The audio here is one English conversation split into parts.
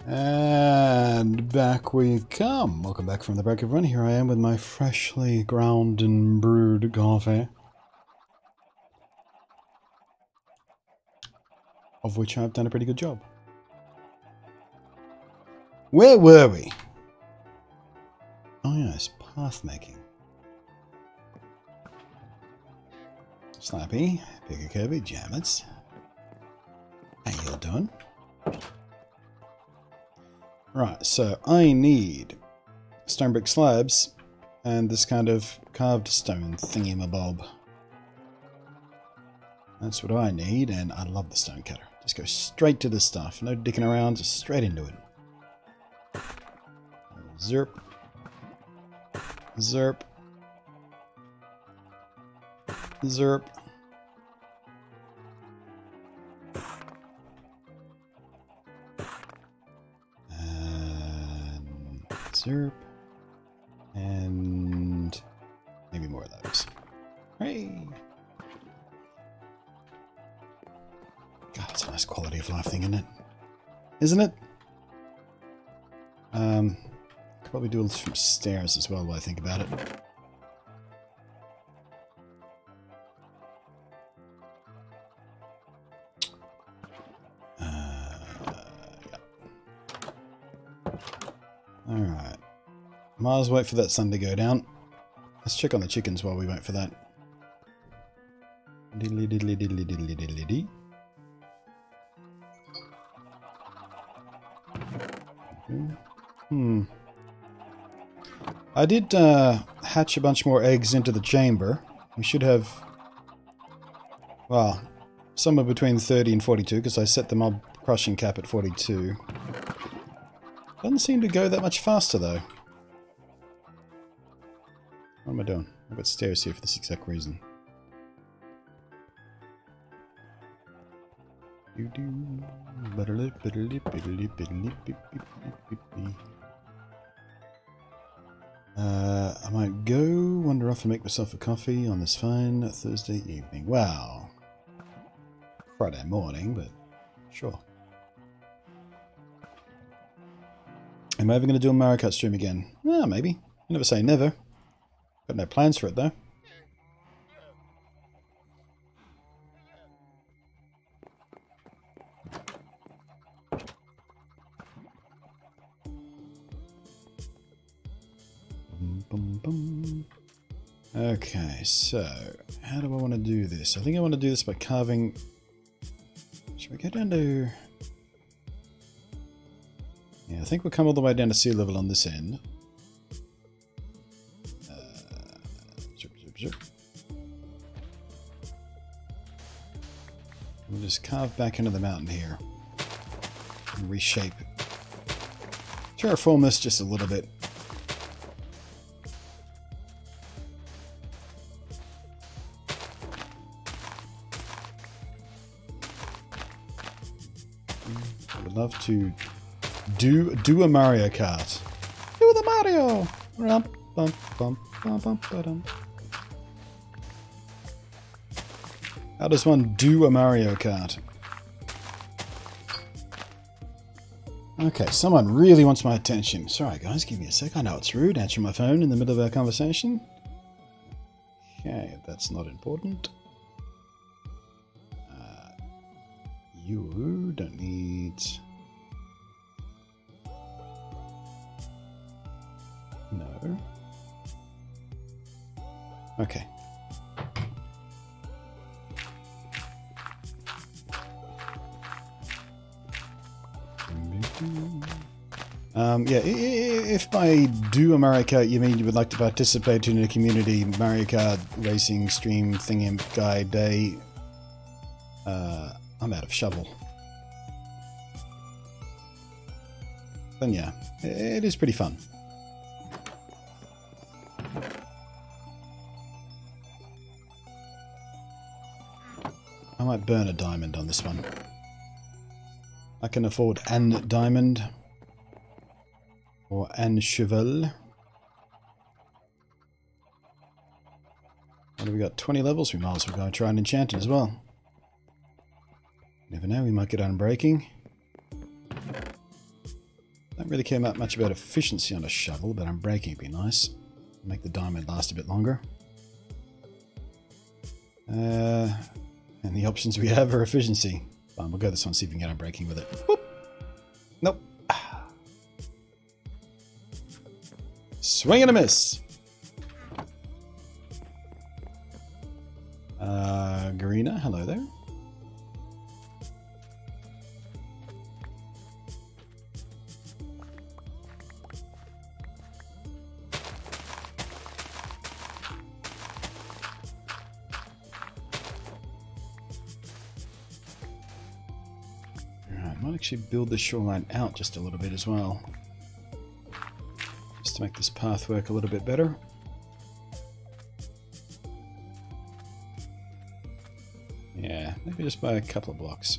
And back we come. Welcome back from the break, everyone. Here I am with my freshly ground and brewed coffee. Of which I've done a pretty good job. Where were we? Oh yes, path making. Slappy, Bigger Kirby, Jammets. How you doing? Right, so I need stone brick slabs and this kind of carved stone thingy-mabob. That's what I need, and I love the stone cutter. Just go straight to the stuff. No dicking around, just straight into it. Zerp. Zerp. Zerp. And zerp. And maybe more of those. Hey! God, it's a nice quality of life thing, isn't it? Isn't it? Could probably do this from stairs as well while I think about it. Yeah. Alright. Might as well wait for that sun to go down. Let's check on the chickens while we wait for that. Diddly diddly diddly diddly diddly dee. I did hatch a bunch more eggs into the chamber. We should have, well, somewhere between 30 and 42 because I set the mob crushing cap at 42. Doesn't seem to go that much faster though. What am I doing? I've got stairs here for this exact reason. I might go wander off and make myself a coffee on this fine Thursday evening. Wow. Friday morning, but sure. Am I ever going to do a Minecaft stream again? Well, maybe. You never say never. Got no plans for it though. Okay, so how do I want to do this? I think I want to do this by carving. Should we go down to... Yeah, I think we'll come all the way down to sea level on this end. Zip, zip, zip. We'll just carve back into the mountain here and reshape. Terraform this just a little bit. Love to do a Mario Kart. Do the Mario. Rump, bump, bump, bump, bump, ba-dum. How does one do a Mario Kart? Okay, someone really wants my attention. Sorry guys, give me a sec. I know it's rude answering my phone in the middle of our conversation. Okay, that's not important. You don't need... No. Okay. Yeah, if by do a Mario Kart you mean you would like to participate in a community Mario Kart racing stream thingy guy day, I'm out of shovel. Then yeah, it is pretty fun. I might burn a diamond on this one. I can afford an diamond. Or an cheval. What have we got? 20 levels? We might as well go and try and enchant it as well. Never know, we might get unbreaking. Don't really care much about efficiency on a shovel, but unbreaking would be nice. Make the diamond last a bit longer. And the options we have are efficiency. Fine, we'll go this one, see if we can get unbreaking with it. Whoop. Nope. Swing and a miss. Garina, hello there. Alright, might actually build the shoreline out just a little bit as well. Just to make this path work a little bit better. Yeah, maybe just by a couple of blocks.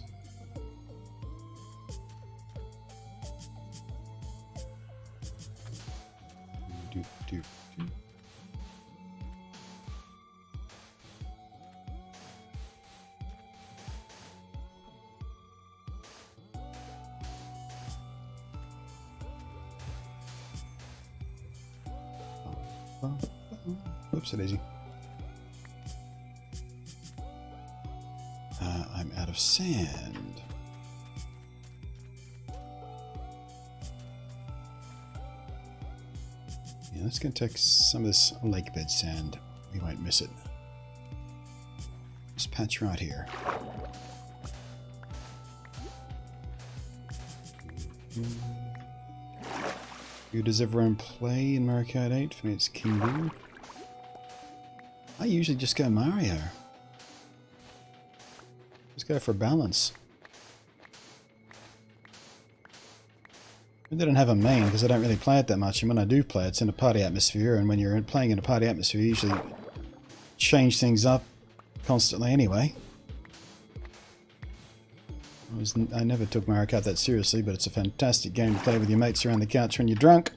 Oops, a daisy. I'm out of sand. Yeah, let's go take some of this lake bed sand. We won't miss it. This patch right here. Who does everyone play in Mario Kart 8? For me it's King Boo. I usually just go Mario. Just go for balance. I didn't have a main because I don't really play it that much, and when I do play it's in a party atmosphere, and when you're playing in a party atmosphere you usually change things up constantly anyway. I never took Mario Kart that seriously, but it's a fantastic game to play with your mates around the couch when you're drunk.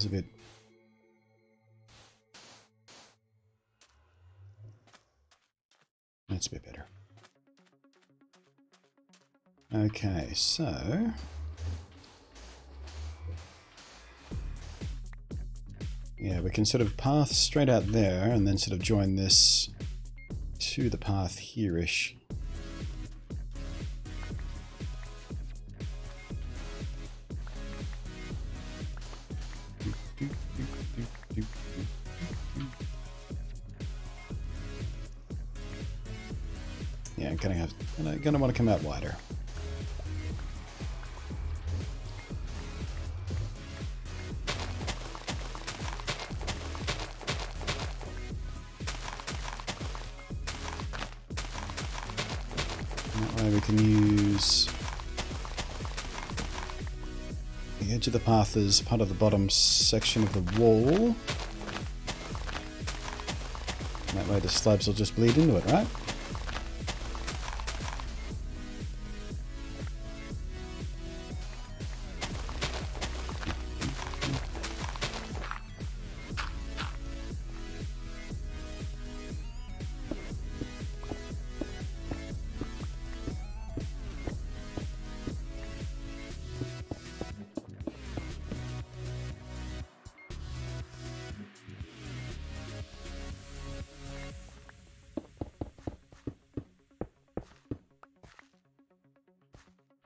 A bit. That's a bit better. Okay, so yeah, we can sort of path straight out there and then sort of join this to the path here-ish. Yeah, I'm gonna want to come out wider. That way we can use the edge of the path as part of the bottom section of the wall. And that way the slabs will just bleed into it, right?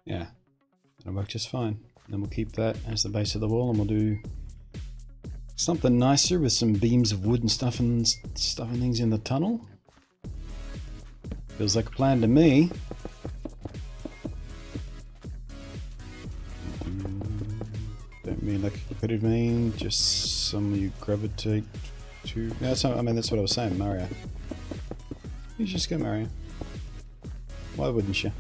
Yeah, that'll work just fine. Then we'll keep that as the base of the wall, and we'll do something nicer with some beams of wood and stuff and things in the tunnel. Feels like a plan to me. Don't mean like a competitive mean, just some you gravitate to. Yeah, I mean that's what I was saying, Mario. You just go Mario. Why wouldn't you?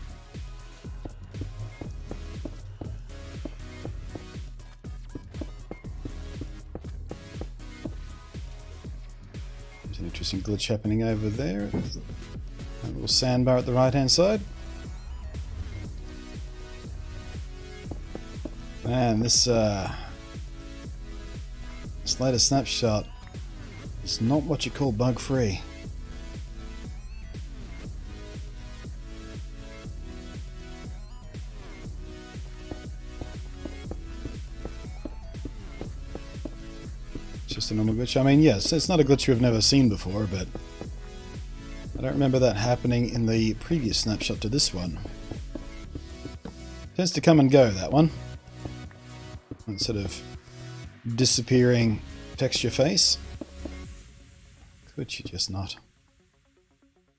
An interesting glitch happening over there. A little sandbar at the right hand side. Man, this latest snapshot is not what you call bug free. Just a normal glitch. I mean, yes, it's not a glitch we've never seen before, but I don't remember that happening in the previous snapshot to this one. Tends to come and go, that one. Instead of disappearing texture face. Could you just not?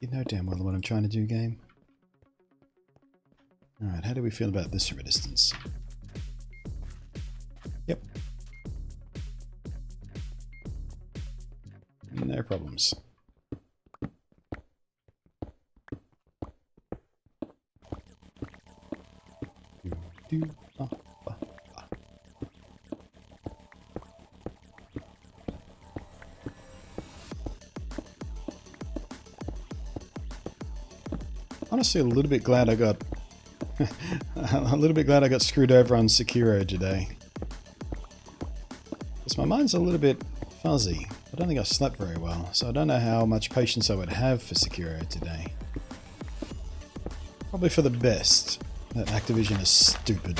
You know damn well what I'm trying to do, game. Alright, how do we feel about this from a distance? Yep. No problems. Honestly, a little bit glad I got screwed over on Sekiro today. Because my mind's a little bit fuzzy. I don't think I slept very well, so I don't know how much patience I would have for Sekiro today. Probably for the best that Activision is stupid.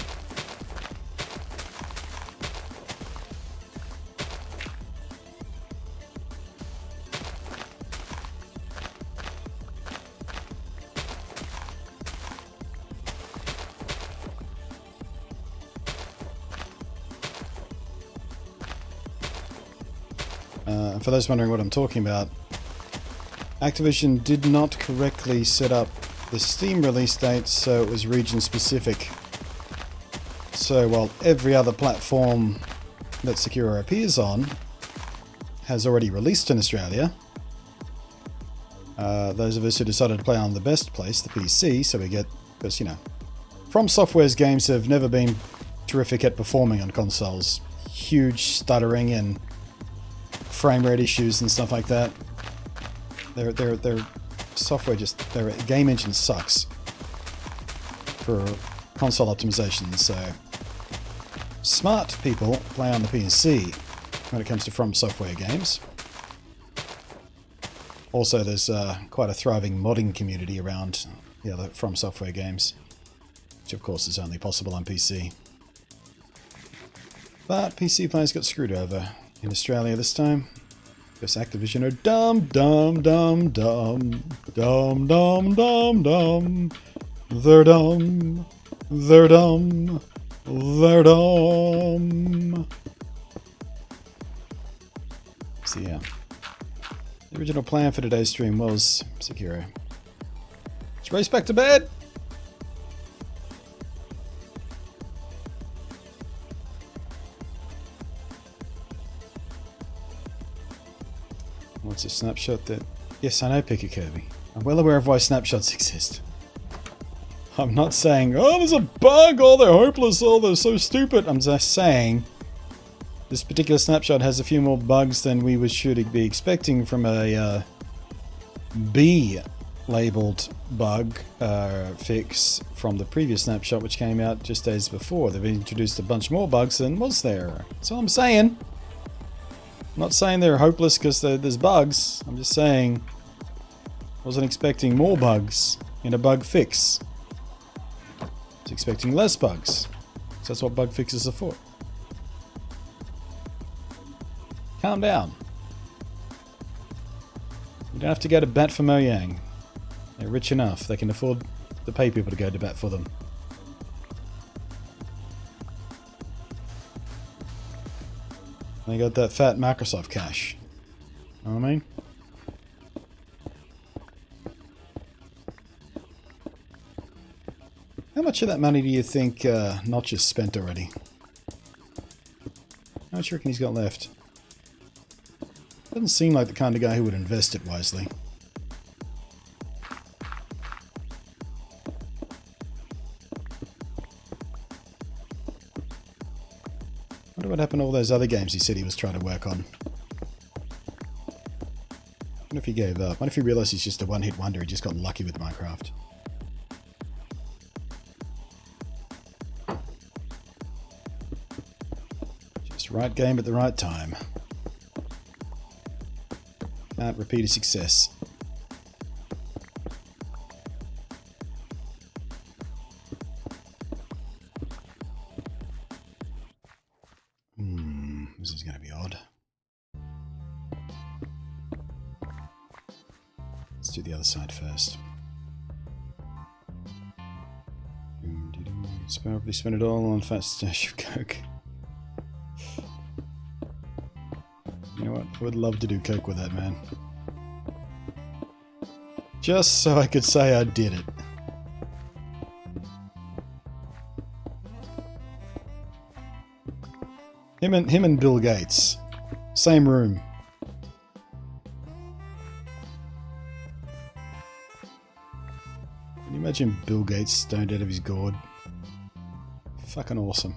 For those wondering what I'm talking about, Activision did not correctly set up the Steam release date so it was region specific. So while every other platform that Sekiro appears on has already released in Australia, those of us who decided to play on the best place, the PC, so we get, because you know, From Software's games have never been terrific at performing on consoles. Huge stuttering and frame rate issues and stuff like that. Their software just, their game engine sucks for console optimization, so smart people play on the PC when it comes to From Software games. Also, there's quite a thriving modding community around the other From Software games, which of course is only possible on PC. But PC players got screwed over in Australia this time, because Activision are dumb. They're dumb. They're dumb. They're dumb. So yeah, the original plan for today's stream was Sekiro. Let's race back to bed. What's a snapshot that... Yes, I know, Picker Kirby. I'm well aware of why snapshots exist. I'm not saying, oh, there's a bug, oh, they're hopeless, oh, they're so stupid. I'm just saying, this particular snapshot has a few more bugs than we should be expecting from a B-labeled bug fix from the previous snapshot, which came out just days before. They've introduced a bunch more bugs than was there. That's all I'm saying. I'm not saying they're hopeless because there's bugs. I'm just saying I wasn't expecting more bugs in a bug fix. I was expecting less bugs. So that's what bug fixes are for. Calm down. You don't have to go to bat for Mojang. They're rich enough. They can afford to pay people to go to bat for them. They got that fat Microsoft cash. Know what I mean? How much of that money do you think Notch has spent already? How much do you reckon he's got left? Doesn't seem like the kind of guy who would invest it wisely. What happened to all those other games he said he was trying to work on? What if he gave up? What if he realized he's just a one-hit wonder? He just got lucky with Minecraft. Just right game at the right time. Can't repeat a success. This is going to be odd. Let's do the other side first. Probably spend it all on fat stash of coke. You know what? I would love to do coke with that, man. Just so I could say I did it. Him and Bill Gates. Same room. Can you imagine Bill Gates stoned out of his gourd? Fucking awesome.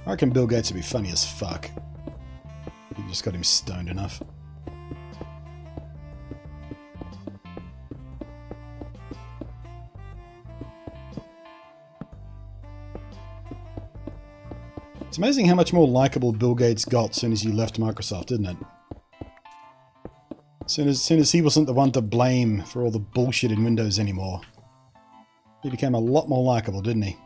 I reckon Bill Gates would be funny as fuck. You just got him stoned enough. It's amazing how much more likable Bill Gates got as soon as he left Microsoft, isn't it? As soon as he wasn't the one to blame for all the bullshit in Windows anymore. He became a lot more likable, didn't he?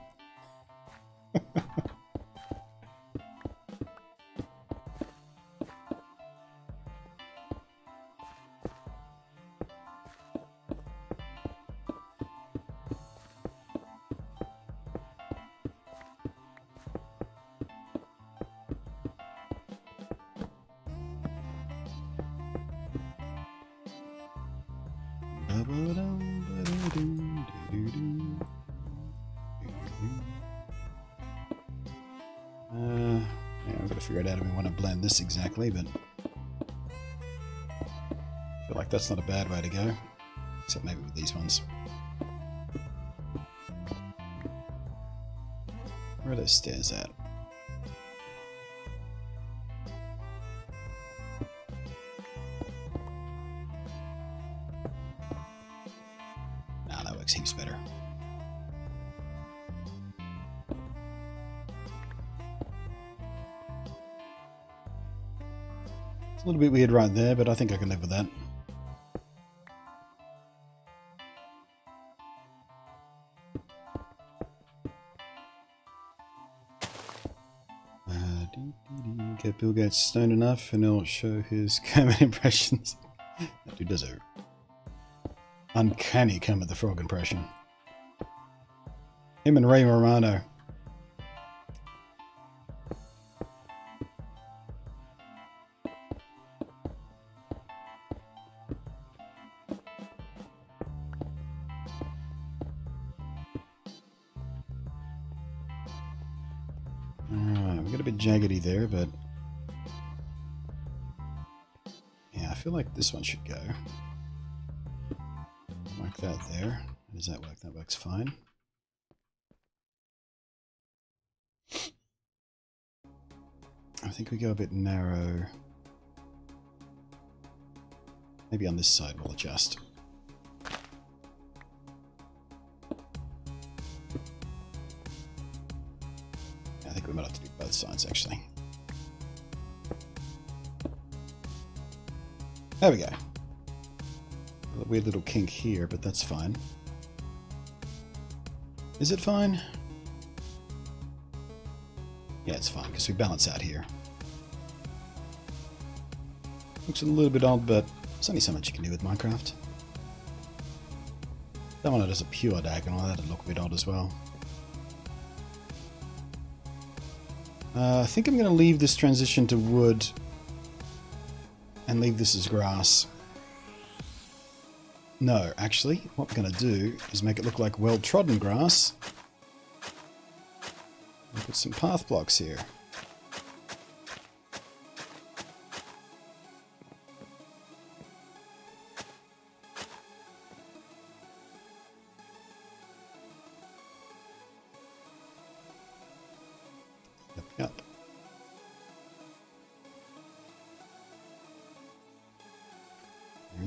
Yeah, I've got to figure out how we want to blend this exactly, but I feel like that's not a bad way to go, except maybe with these ones. Where are those stairs at? Nah, that works heaps better. It's a little bit weird right there, but I think I can live with that. Get Bill Gates stoned enough and he'll show his Kermit impressions. That dude does a uncanny Kermit the Frog impression. Him and Ray Romano. Alright, we got a bit jaggedy there, but yeah, I feel like this one should go. Mark that there. How does that work? That works fine. I think we go a bit narrow. Maybe on this side we'll adjust. I think we might have to do both sides actually. There we go. A weird little kink here, but that's fine. Is it fine? Yeah, it's fine, because we balance out here. Looks a little bit odd, but there's only so much you can do with Minecraft. That one does a pure diagonal, that'd look a bit odd as well. I think I'm going to leave this transition to wood and leave this as grass. No, actually, what we're going to do is make it look like well-trodden grass. And put some path blocks here.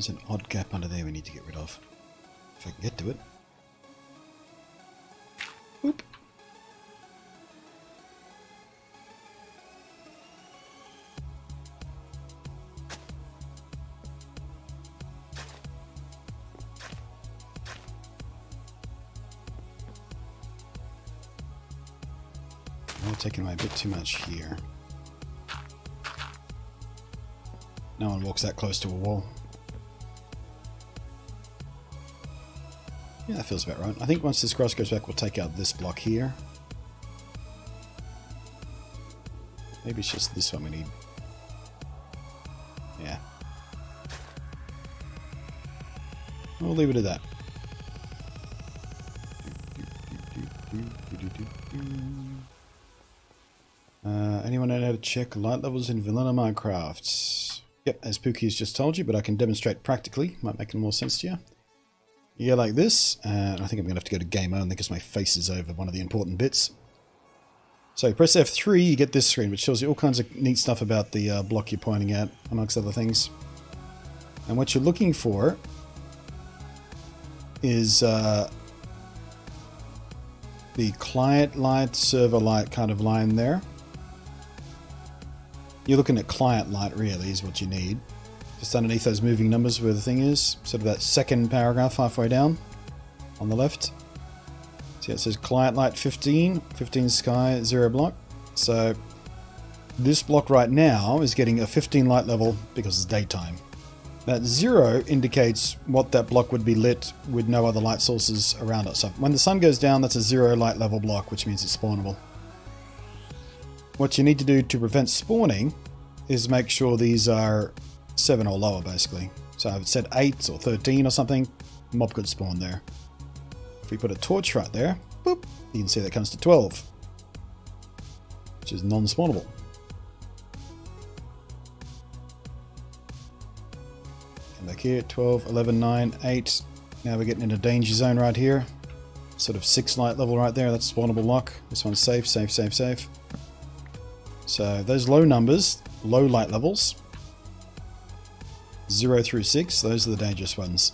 There's an odd gap under there we need to get rid of. If I can get to it. Oop. I'm taking away a bit too much here. No one walks that close to a wall. Yeah, that feels about right. I think once this cross goes back, we'll take out this block here. Maybe it's just this one we need. Yeah. We'll leave it at that. Anyone know how to check light levels in vanilla Minecraft? Yep, as Pookie has just told you, but I can demonstrate practically. Might make more sense to you. You go like this, and I think I'm going to have to go to game only because my face is over one of the important bits. So you press F3, you get this screen, which shows you all kinds of neat stuff about the block you're pointing at, amongst other things. And what you're looking for is the client light, server light kind of line there. You're looking at client light, really, is what you need. Just underneath those moving numbers where the thing is. Sort of that second paragraph halfway down on the left. See, it says client light 15, 15 sky, 0 block. So this block right now is getting a 15 light level because it's daytime. That 0 indicates what that block would be lit with no other light sources around it. So when the sun goes down, that's a 0 light level block, which means it's spawnable. What you need to do to prevent spawning is make sure these are 7 or lower, basically. So if it said 8 or 13 or something, mob could spawn there. If we put a torch right there, boop, you can see that comes to 12, which is non-spawnable. Come back here, 12, 11, 9, 8. Now we're getting into danger zone right here. Sort of 6 light level right there, that's spawnable lock. This one's safe, safe, safe, safe. So those low numbers, low light levels, 0 through 6, those are the dangerous ones.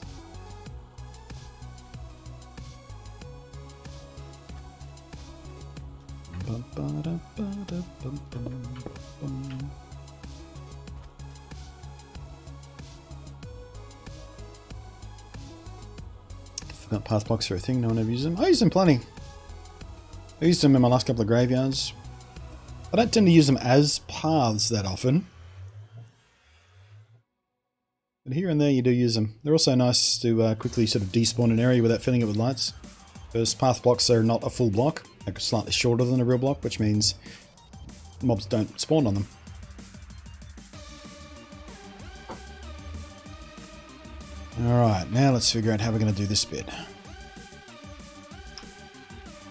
Forgot path blocks are a thing, no one ever uses them. I use them plenty. I used them in my last couple of graveyards. I don't tend to use them as paths that often. But here and there you do use them. They're also nice to quickly sort of despawn an area without filling it with lights. Because path blocks are not a full block. They're slightly shorter than a real block, which means mobs don't spawn on them. Alright, now let's figure out how we're going to do this bit.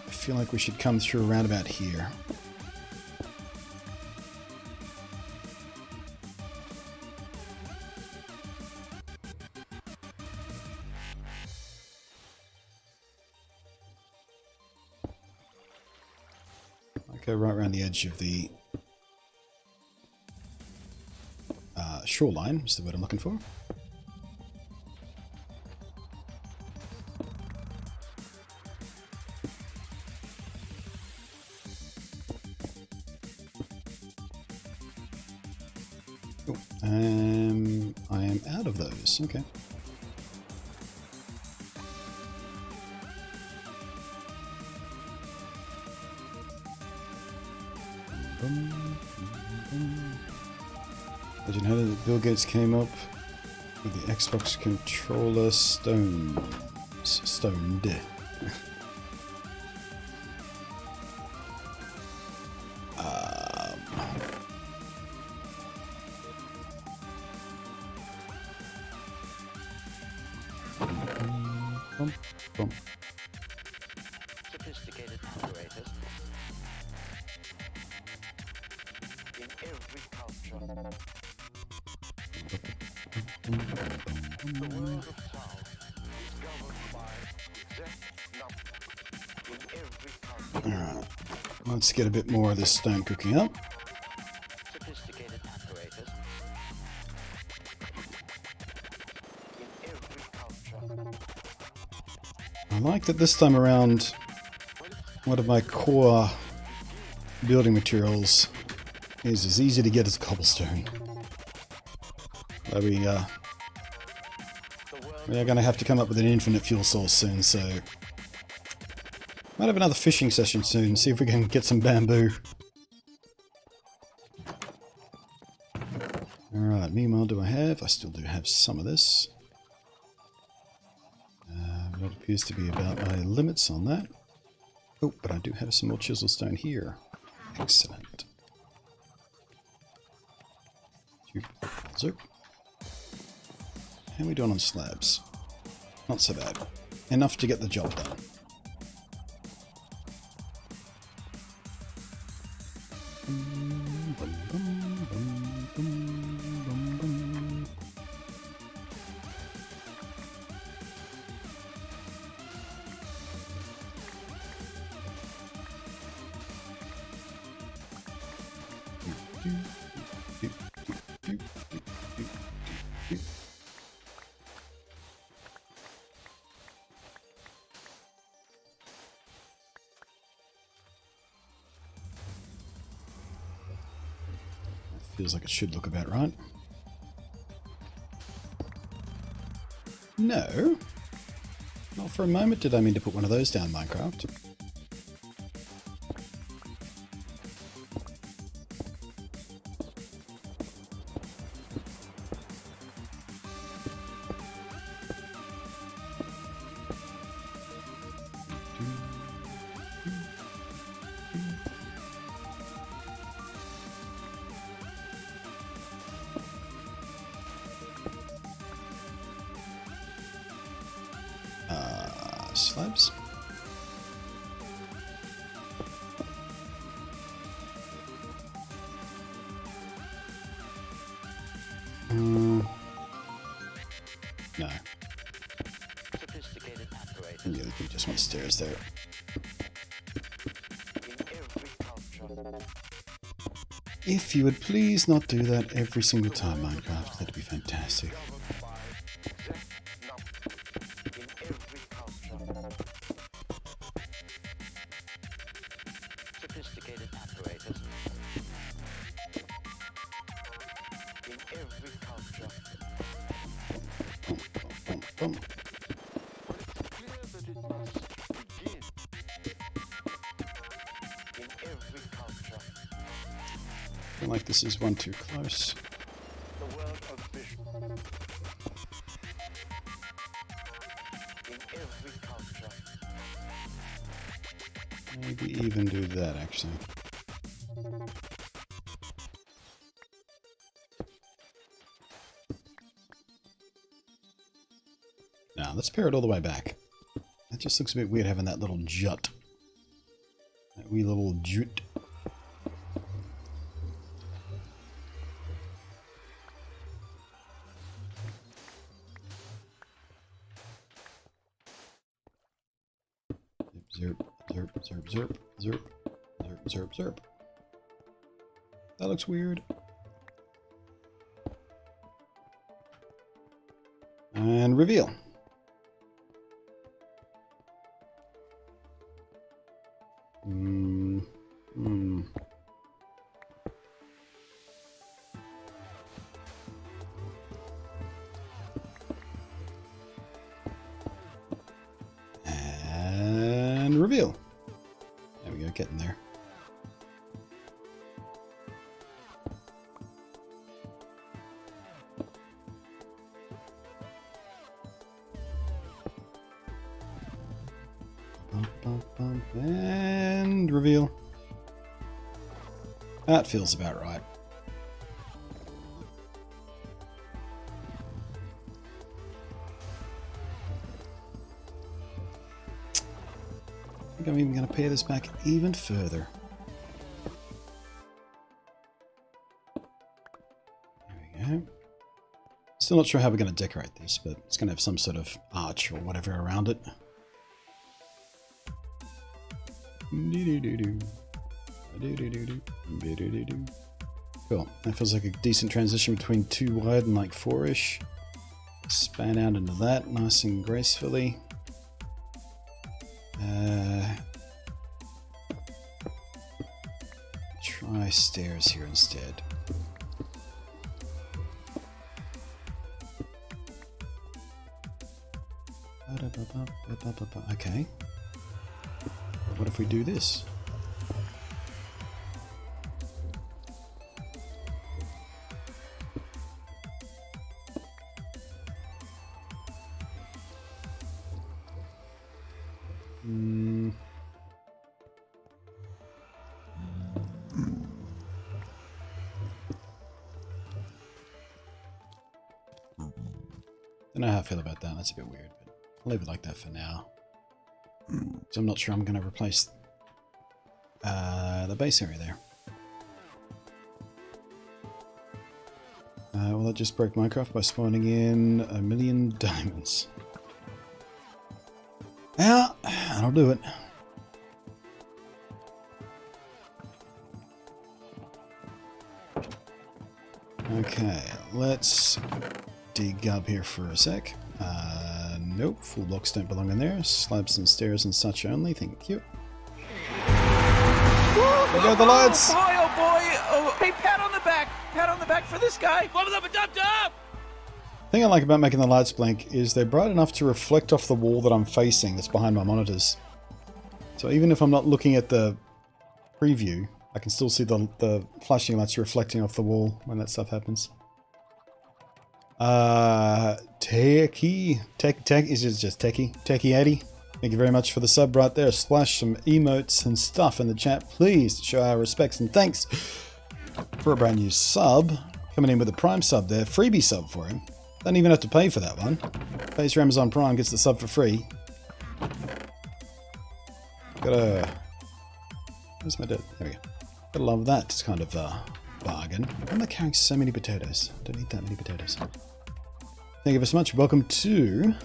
I feel like we should come through around about here. Go right around the edge of the shoreline, is the word I'm looking for. Oh, I am out of those. Okay. Legend how did Bill Gates came up with the Xbox controller stoned. Sophisticated operators in every culture. The world of sound is governed by exact numbers in every culture. Alright, let's get a bit more of this stone cooking up. Sophisticated operators I like that this time around, one of my core building materials is as easy to get as cobblestone. But we are going to have to come up with an infinite fuel source soon, so might have another fishing session soon, see if we can get some bamboo. Alright, meanwhile, do I have? I still do have some of this. That appears to be about my limits on that. Oh, but I do have some more chisel stone here. Excellent. Zoop. How are we doing on slabs? Not so bad. Enough to get the job done. Feels like it should look about right. No. Not for a moment did I mean to put one of those down, Minecraft. Slabs. No. Sophisticated apparatus. Yeah, we just want stairs there. In every culture. If you would please not do that every single time, Minecraft, that'd be fantastic. Sophisticated apparatus. In every culture. Boom, boom, boom, boom. But it's clear that it must begin. In every culture. I feel like this is one too close. The world of vision. In every culture. Maybe even do that, actually. Now, let's pair it all the way back. That just looks a bit weird having that little jut. That wee little jut. Zerp, zerp, zerp, zerp, zerp, zerp, zerp, zerp. That looks weird. And reveal. And reveal. There we go, getting there. And reveal. That feels about right. I think I'm even going to pare this back even further. There we go. Still not sure how we're going to decorate this, but it's going to have some sort of arch or whatever around it. Cool. That feels like a decent transition between 2 wide and like 4-ish. Span out into that nice and gracefully. Try stairs here instead. Okay. What if we do this? Don't know how I feel about that. That's a bit weird, but I'll leave it like that for now. So I'm not sure I'm going to replace the base area there. Will I just break Minecraft by spawning in 1,000,000 diamonds? Yeah, that'll do it. Okay, let's dig up here for a sec. Nope, full blocks don't belong in there. Slabs and stairs and such only, thank you. There go the lights! Oh boy, oh boy! Oh, hey, pat on the back! Pat on the back for this guy! The thing I like about making the lights blink is they're bright enough to reflect off the wall that I'm facing that's behind my monitors. So even if I'm not looking at the preview, I can still see the flashing lights reflecting off the wall when that stuff happens. Techie is just Techie 80. Thank you very much for the sub right there. Splash some emotes and stuff in the chat, please, to show our respects and thanks for a brand new sub. Coming in with a Prime sub there, freebie sub for him. Don't even have to pay for that one. Pays your Amazon Prime, gets the sub for free. Where's my dirt? There we go. Gotta love that kind of bargain. Why am I carrying so many potatoes? Don't need that many potatoes. Thank you very much. Welcome to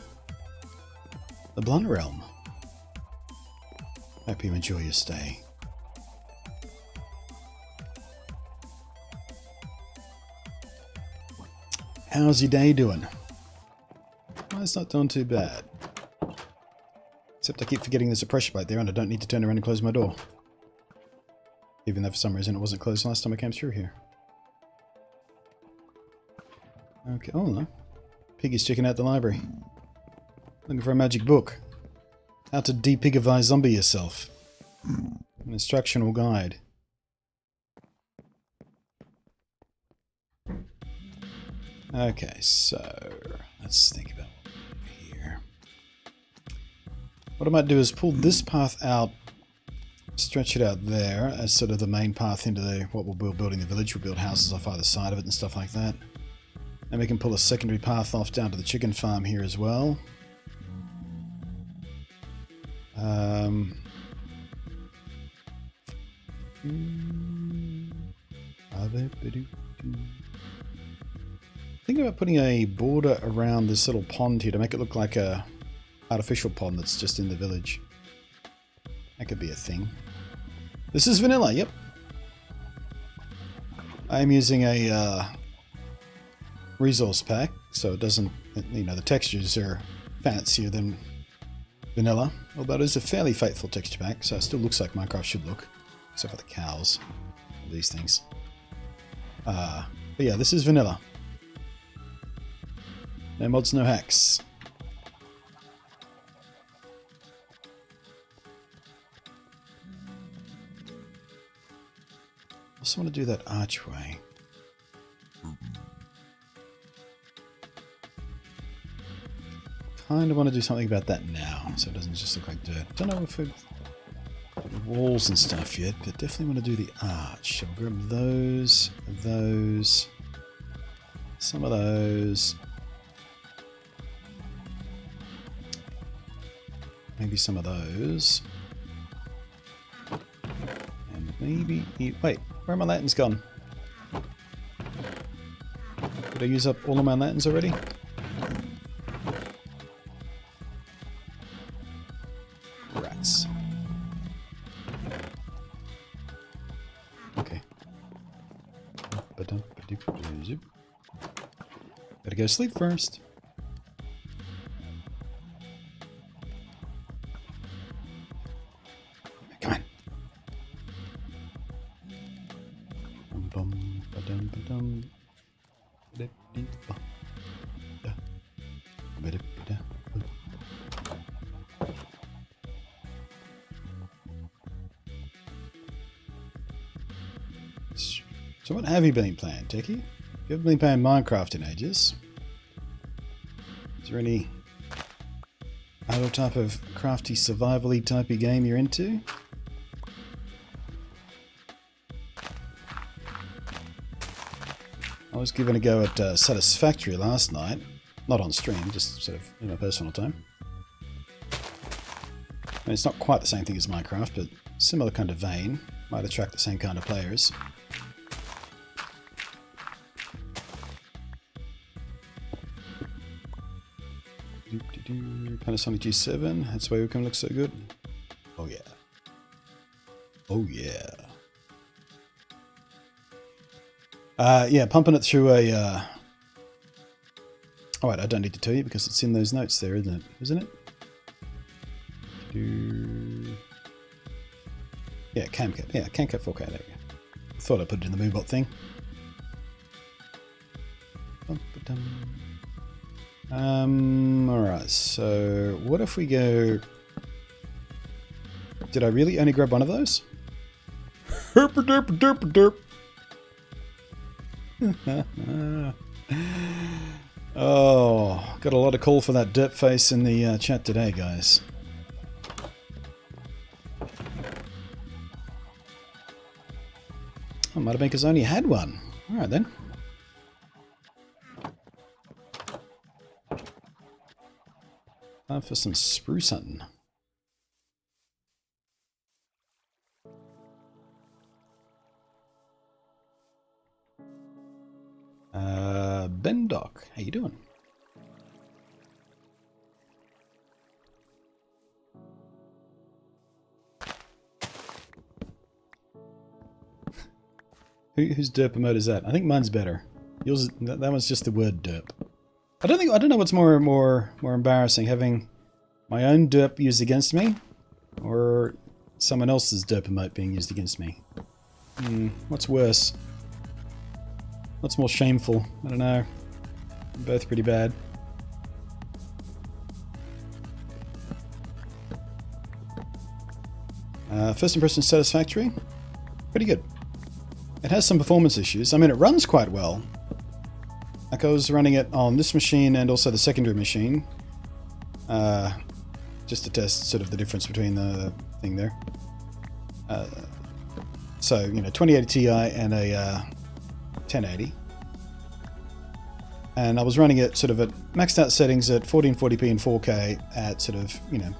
the Blunt Realm. Hope you enjoy your stay. How's your day doing? Well, it's not doing too bad. Except I keep forgetting there's a pressure plate there and I don't need to turn around and close my door. Even though for some reason it wasn't closed last time I came through here. Okay, oh no. Piggy's checking out the library. Looking for a magic book. How to depigify zombie yourself. An instructional guide. Okay, so let's think about here. What I might do is pull this path out, stretch it out there as sort of the main path into what we'll build building the village. We'll build houses off either side of it and stuff like that. And we can pull a secondary path off down to the chicken farm here as well. Think about putting a border around this little pond here to make it look like a artificial pond that's just in the village. That could be a thing. This is vanilla, yep. I'm using a resource pack, so it doesn't, you know, the textures are fancier than vanilla, although it is a fairly faithful texture pack, so it still looks like Minecraft should look, except for the cows, these things. But yeah, this is vanilla. No mods, no hacks. I also want to do that archway. Kind of want to do something about that now, so it doesn't just look like dirt. Don't know if we've got walls and stuff yet, but definitely want to do the arch. So we'll grab those, some of those, maybe some of those, and maybe... Wait, where are my lanterns gone? Did I use up all of my lanterns already? Rats. Okay. Gotta go sleep first. So what have you been playing, Techie? You haven't been playing Minecraft in ages. Is there any other type of crafty, survival-y typey game you're into? I was given a go at Satisfactory last night. Not on stream, just sort of in my personal time. I mean, it's not quite the same thing as Minecraft, but similar kind of vein. Might attract the same kind of players. Panasonic G7, that's why webcam looks so good. Oh yeah. Oh yeah. Yeah, pumping it through a... Oh wait, I don't need to tell you because it's in those notes there, isn't it? Isn't it? Yeah, Camcat. Yeah, Camcat 4K, there we go. Thought I'd put it in the MooBot thing. Alright, so what if we go... Did I really only grab one of those? Herp derp derp derp. Oh, got a lot of call for that derp face in the chat today, guys. Oh, might have been because I only had one. Alright then. Time for some spruce hunting. Ben Doc, how you doing? Whose derp mode is that? I think mine's better. Yours, that one's just the word derp. I don't know what's more embarrassing, having my own derp used against me, or someone else's derp emote being used against me. What's worse? What's more shameful? I don't know. Both pretty bad. First impression satisfactory? Pretty good. It has some performance issues. I mean, it runs quite well. Like I was running it on this machine and also the secondary machine. Just to test sort of the difference between the thing there. So, you know, 2080 Ti and a 1080. And I was running it sort of at maxed out settings at 1440p and 4K at sort of, you know,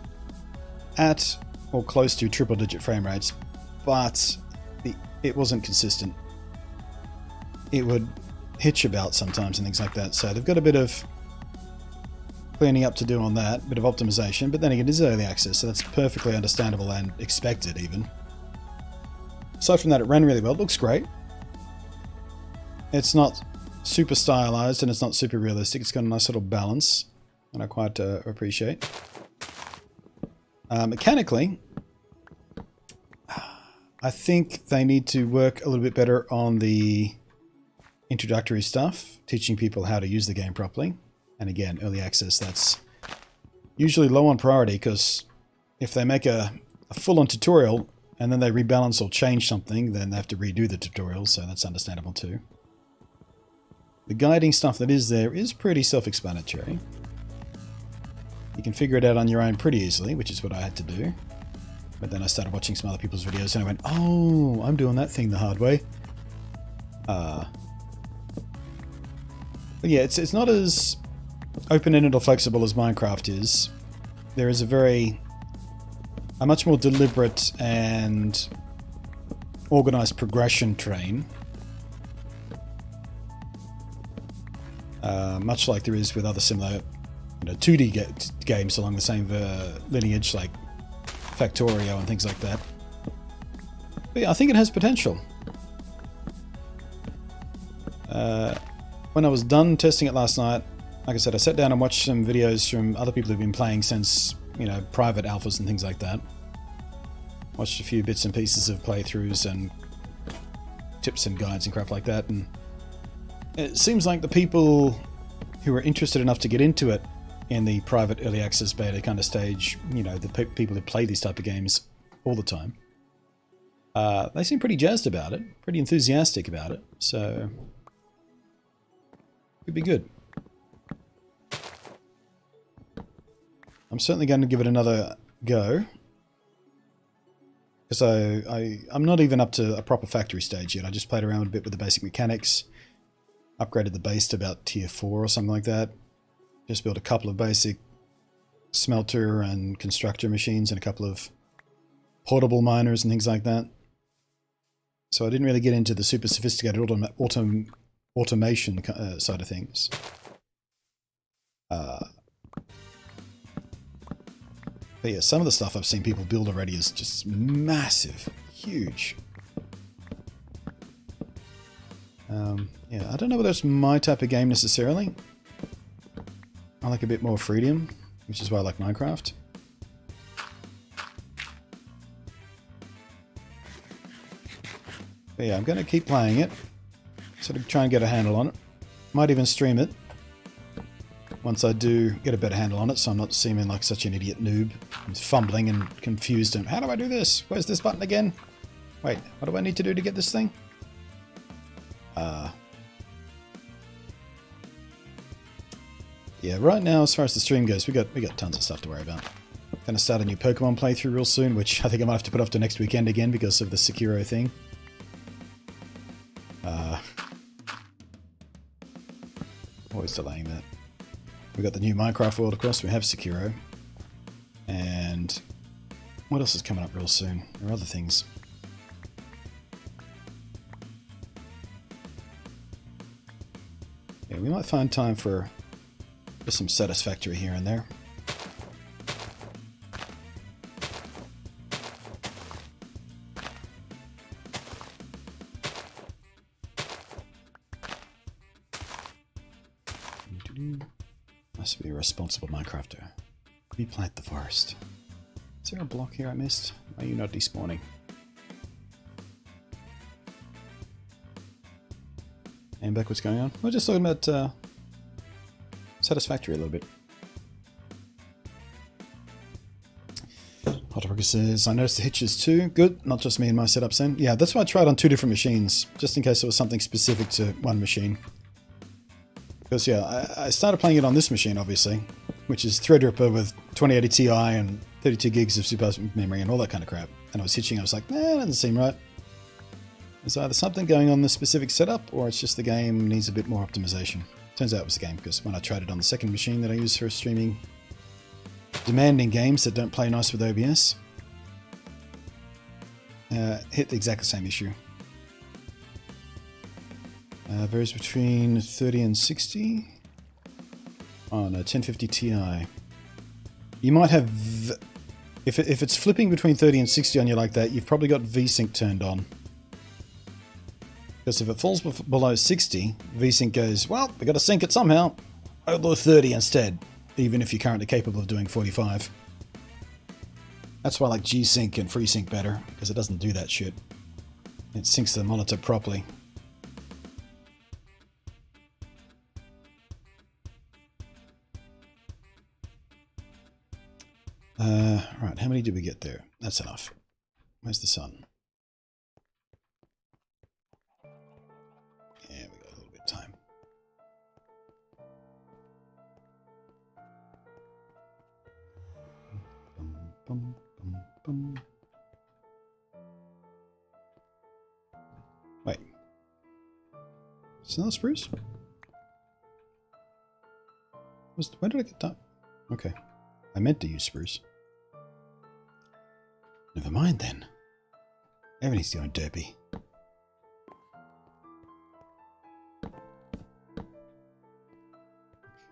at or close to triple digit frame rates, but it wasn't consistent. It would hitch about sometimes and things like that, so they've got a bit of cleaning up to do on that, bit of optimization, but then again, it is early access, so that's perfectly understandable and expected even. Aside from that, it ran really well. It looks great. It's not super stylized and it's not super realistic. It's got a nice little balance, and I quite appreciate. Mechanically, I think they need to work a little bit better on the introductory stuff, teaching people how to use the game properly. And again, early access, that's usually low on priority, because if they make a full-on tutorial and then they rebalance or change something, then they have to redo the tutorial, so that's understandable too. The guiding stuff that is there is pretty self-explanatory. You can figure it out on your own pretty easily, which is what I had to do. But then I started watching some other people's videos and I went, oh, I'm doing that thing the hard way. But yeah, it's not as open-ended or flexible as Minecraft is. There is a much more deliberate and organized progression train. Much like there is with other similar 2D games along the same lineage, like Factorio and things like that. But yeah, I think it has potential. When I was done testing it last night, like I said, I sat down and watched some videos from other people who've been playing since, private alphas and things like that. Watched a few bits and pieces of playthroughs and tips and guides and crap like that, and it seems like the people who are interested enough to get into it in the private early access beta kind of stage, you know, the people who play these type of games all the time, they seem pretty jazzed about it, pretty enthusiastic about it, so could be good. I'm certainly going to give it another go, because I'm not even up to a proper factory stage yet. I just played around a bit with the basic mechanics, upgraded the base to about tier 4 or something like that, just built a couple of basic smelter and constructor machines and a couple of portable miners and things like that. So I didn't really get into the super sophisticated automation side of things. But yeah, some of the stuff I've seen people build already is just massive, huge. Yeah, I don't know whether it's my type of game necessarily. I like a bit more freedom, which is why I like Minecraft. But yeah, I'm going to keep playing it, sort of try and get a handle on it. Might even stream it once I do get a better handle on it, so I'm not seeming like such an idiot noob. I'm fumbling and confused and how do I do this? Where's this button again? Wait, what do I need to do to get this thing? Yeah, right now as far as the stream goes, we got tons of stuff to worry about. Gonna start a new Pokemon playthrough real soon, which I think I might have to put off to next weekend again because of the Sekiro thing. Always delaying that. We got the new Minecraft world, of course. We have Sekiro. And what else is coming up real soon? There are other things. Yeah, we might find time for just some Satisfactory here and there. Must be a responsible Minecrafter. Replant the forest. Is there a block here I missed? Why are you not despawning? And back, what's going on? We're just talking about Satisfactory a little bit. Hotburger says, I noticed the hitches too. Good, not just me and my setup, Sam. Yeah, that's why I tried on 2 different machines, just in case it was something specific to one machine. Because yeah, I started playing it on this machine, obviously, which is Threadripper with 2080 Ti and 32 gigs of super memory and all that kind of crap. And I was hitching, I was like, nah, that doesn't seem right. There's either something going on in the specific setup, or it's just the game needs a bit more optimization. Turns out it was the game, because when I tried it on the second machine that I use for streaming demanding games that don't play nice with OBS, hit the exact same issue. Varies between 30 and 60. Oh no, 1050 Ti. You might have... If it's flipping between 30 and 60 on you like that, you've probably got VSync turned on. Because if it falls below 60, VSync goes, well, we got to sync it somehow. Over 30 instead, even if you're currently capable of doing 45. That's why I like G-Sync and FreeSync better, because it doesn't do that shit. It syncs the monitor properly. Right, how many did we get there? That's enough. Where's the sun? Yeah, we got a little bit of time. Bum, bum, bum. Wait. Snow spruce? When did I get done? Okay. I meant to use spruce. Never mind then. Everything's going derpy.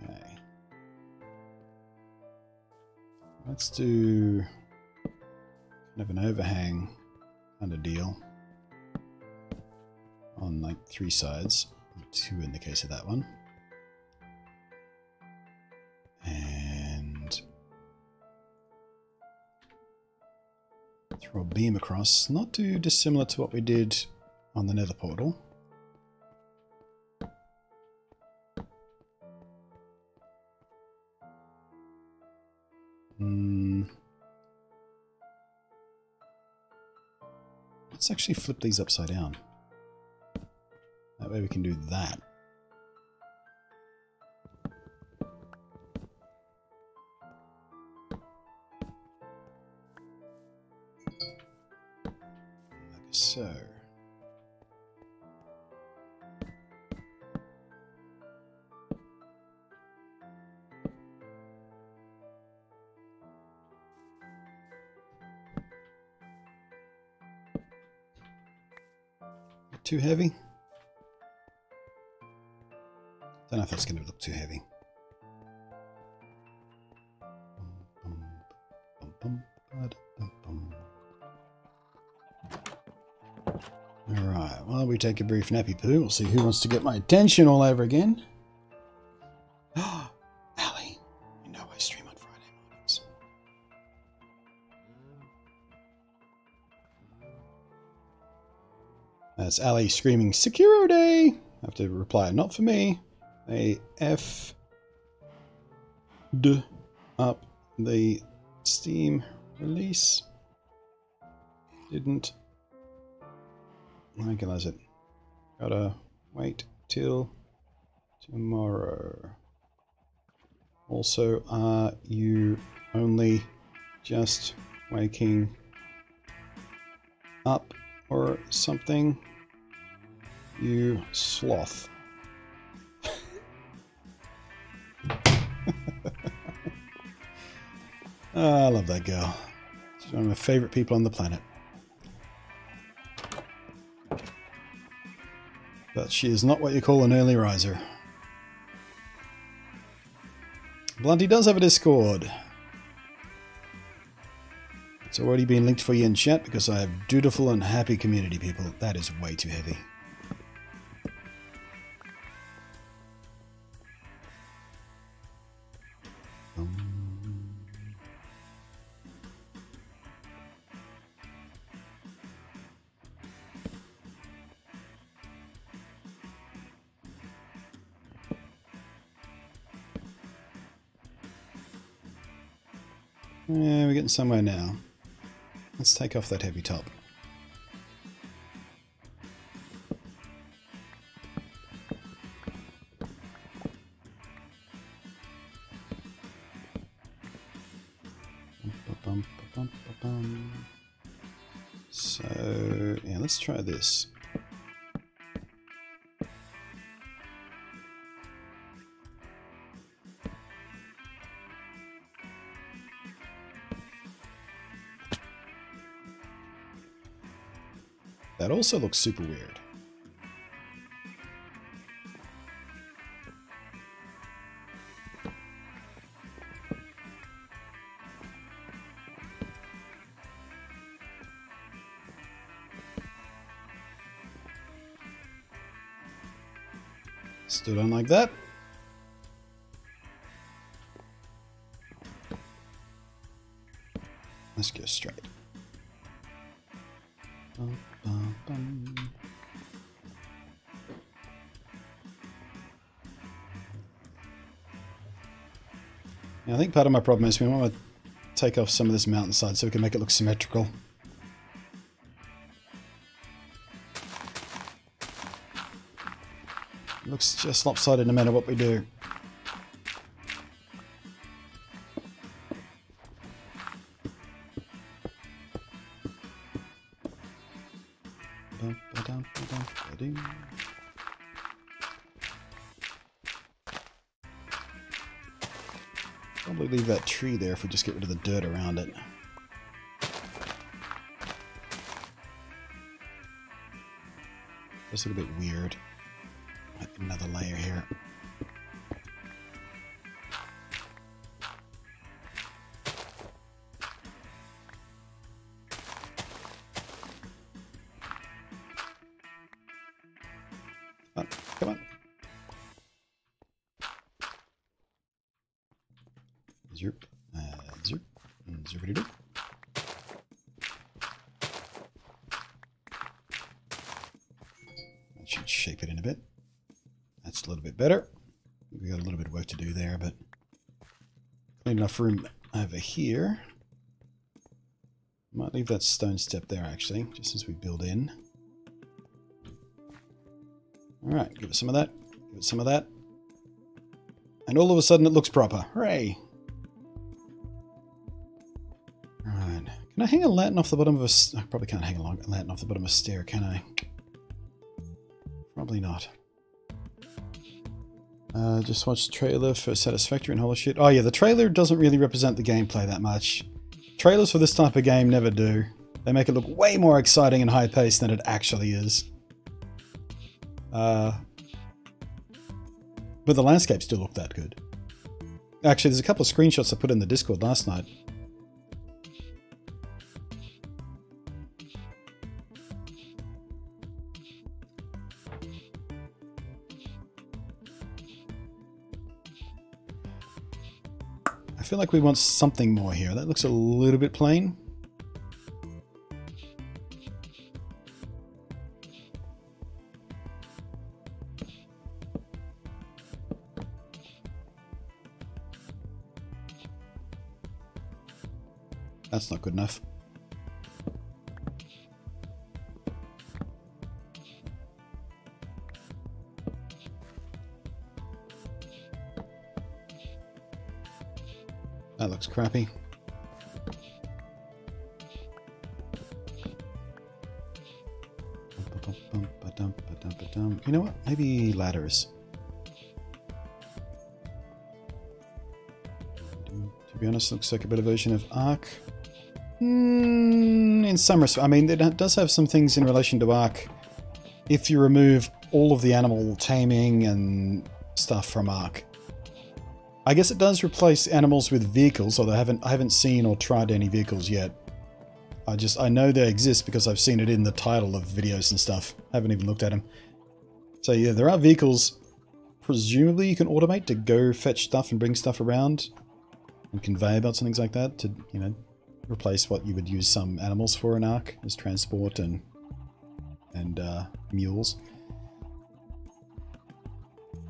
Okay. Let's do kind of an overhang kind of deal on like 3 sides, 2 in the case of that one. And throw a beam across, not too dissimilar to what we did on the nether portal. Let's actually flip these upside down. That way we can do that. Like so. Too heavy? Don't know if that's going to look too heavy. Alright, well, we take a brief nappy poo. We'll see who wants to get my attention all over again. Ali, you know I stream on Friday mornings. That's Ali screaming, Security! I have to reply, not for me. They F'd up the Steam release. Didn't legalize it. Gotta wait till tomorrow. Also, are you only just waking up or something? You sloth. Oh, I love that girl. She's one of my favorite people on the planet. But she is not what you call an early riser. Blunty does have a Discord. It's already been linked for you in chat because I have dutiful and happy community people. That is way too heavy. Yeah, we're getting somewhere now. Let's take off that heavy top. So, yeah, let's try this. That also looks super weird. Stood on like that. Let's go straight. Bum, bum, bum. Yeah, I think part of my problem is we want to take off some of this mountainside so we can make it look symmetrical. It looks just lopsided no matter what we do. Probably leave that tree there if we just get rid of the dirt around it. Just look a bit weird. Might be another layer here. Oh, come on. Zerp, zerp, zerp-a-doo-doo. That should shape it in a bit. That's a little bit better. We got a little bit of work to do there, but clean enough room over here. Might leave that stone step there, actually, just as we build in. Alright, give it some of that. Give it some of that. And all of a sudden it looks proper. Hooray! Right. Can I hang a lantern off the bottom of a... I probably can't hang a lantern off the bottom of a stair, can I? Probably not. Just watched the trailer for Satisfactory and Holy Shit. Oh yeah, the trailer doesn't really represent the gameplay that much. Trailers for this type of game never do. They make it look way more exciting and high-paced than it actually is. But the landscapes still look that good. Actually, there's a couple of screenshots I put in the Discord last night. I feel like we want something more here. That looks a little bit plain. That's not good enough. That looks crappy. You know what? Maybe ladders. To be honest, looks like a better version of Ark. In some respects, I mean, it does have some things in relation to Ark. If you remove all of the animal taming and stuff from Ark, I guess it does replace animals with vehicles, although I haven't seen or tried any vehicles yet. I know they exist because I've seen it in the title of videos and stuff. Haven't even looked at them. So yeah, there are vehicles. Presumably you can automate to go fetch stuff and bring stuff around, and conveyor belts and things like that to, you know, replace what you would use some animals for in Ark as transport and mules.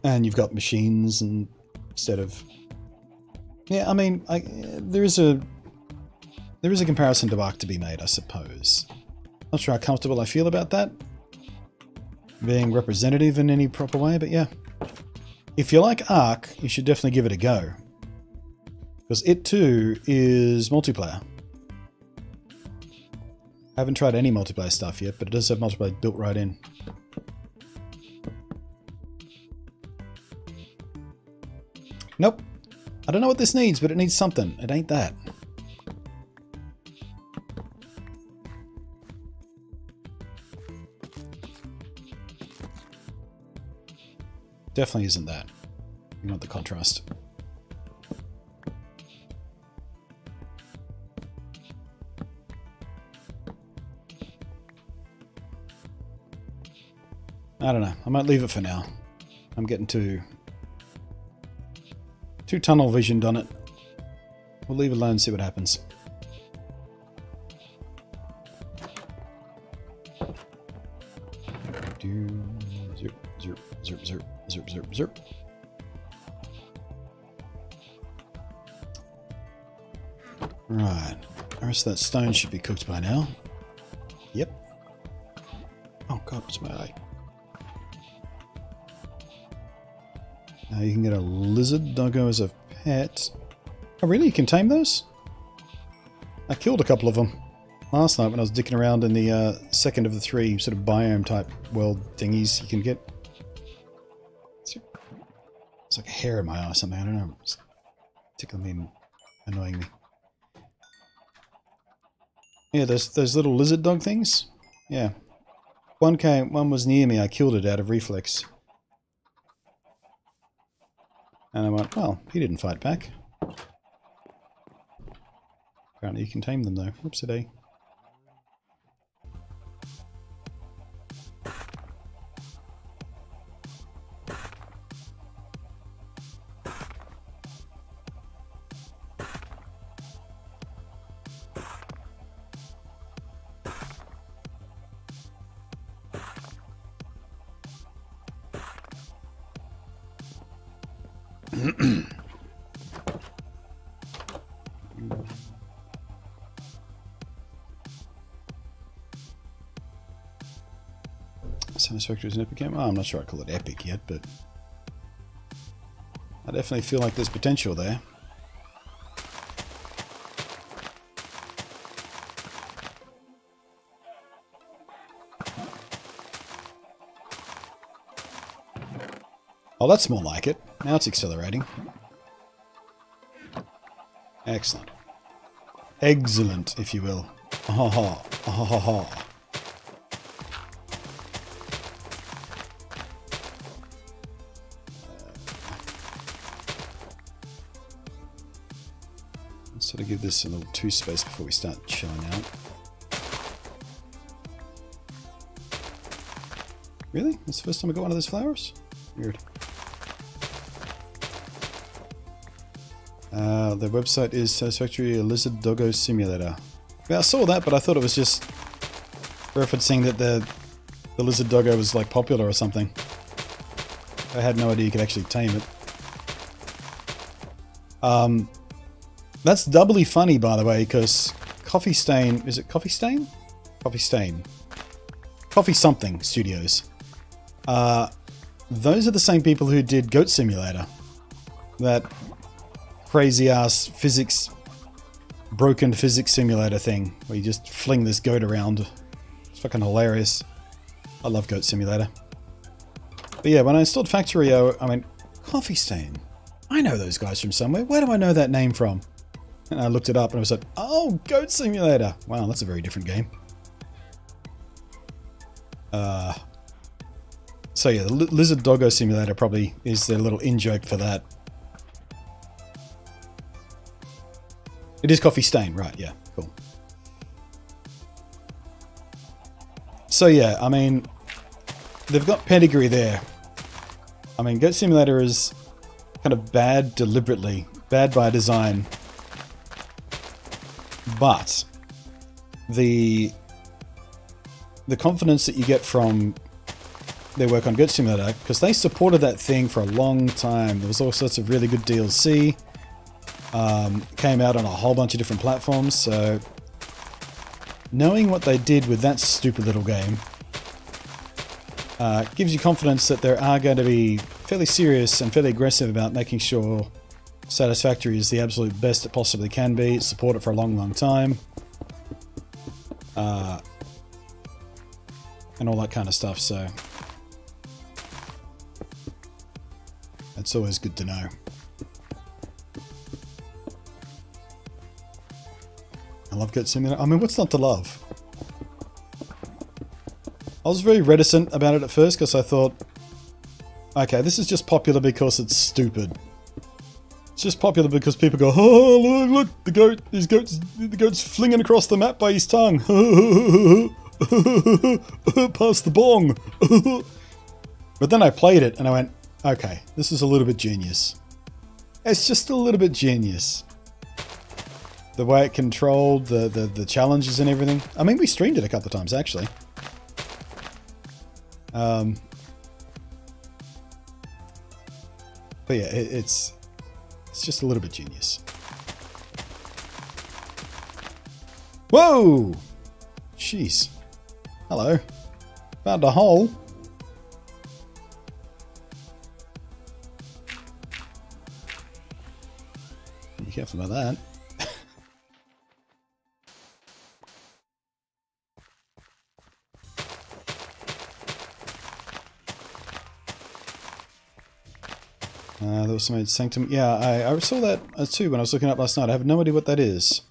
And you've got machines and instead of... Yeah, I mean, there is a comparison to Ark to be made, I suppose. Not sure how comfortable I feel about that being representative in any proper way, but yeah. If you like Ark, you should definitely give it a go. Because it too is multiplayer. I haven't tried any multiplayer stuff yet, but it does have multiplayer built right in. Nope. I don't know what this needs, but it needs something. It ain't that. Definitely isn't that. You want the contrast. I don't know. I might leave it for now. I'm getting too tunnel visioned on it. We'll leave it alone and see what happens. Zip, zip, zip, zip, zip, zip, zip. Right. The rest of that stone should be cooked by now. Yep. Oh god, what's my eye? Now you can get a lizard doggo as a pet. Oh really? You can tame those? I killed a couple of them last night when I was dicking around in the second of the 3 sort of biome type world thingies you can get. It's like a hair in my eye or something, I don't know. It's tickling me and annoying me. Yeah, those little lizard dog things. Yeah. One was near me, I killed it out of reflex. And I went, well, he didn't fight back. Apparently you can tame them though. Whoops-a-day. Satisfactory is an epic game? Oh, I'm not sure I'd call it epic yet, but I definitely feel like there's potential there. Oh, that's more like it. Now it's accelerating. Excellent. Excellent, if you will. Ha ha ha ha ha. Let's sort of give this a little 2 space before we start showing out. Really? That's the first time I got one of those flowers? Weird. The website is Satisfactory a Lizard Doggo Simulator. Yeah, I saw that, but I thought it was just referencing that the Lizard Doggo was like popular or something. I had no idea you could actually tame it. That's doubly funny, by the way, because Coffee Stain... Is it Coffee Stain? Coffee Stain. Coffee Something Studios. Those are the same people who did Goat Simulator. That crazy-ass physics... broken physics simulator thing, where you just fling this goat around. It's fucking hilarious. I love Goat Simulator. But yeah, when I installed Factorio, I mean, Coffee Stain. I know those guys from somewhere. Where do I know that name from? And I looked it up and I was like, oh, Goat Simulator. Wow, that's a very different game. So yeah, the Lizard Doggo Simulator probably is their little in-joke for that. It is Coffee Stain, right, yeah, cool. So yeah, I mean, they've got pedigree there. I mean, Goat Simulator is kind of bad deliberately, bad by design. But the confidence that you get from their work on Goat Simulator, because they supported that thing for a long time. There was all sorts of really good DLC. Came out on a whole bunch of different platforms, so knowing what they did with that stupid little game gives you confidence that they are going to be fairly serious and fairly aggressive about making sure Satisfactory is the absolute best it possibly can be, support it for a long, long time, and all that kind of stuff, so that's always good to know. I love Goat Simulator. I mean, what's not to love? I was very reticent about it at first because I thought, okay, this is just popular because it's stupid. It's just popular because people go, oh, look, the goat, the goat's flinging across the map by his tongue. Pass the bong. But then I played it and I went, okay, this is a little bit genius. It's just a little bit genius. The way it controlled, the challenges and everything. I mean, we streamed it a couple of times, actually. But yeah, it's just a little bit genius. Whoa! Jeez. Hello. Found a hole. Be careful about that. There was some Sanctum. Yeah, I saw that too when I was looking up last night. I have no idea what that is.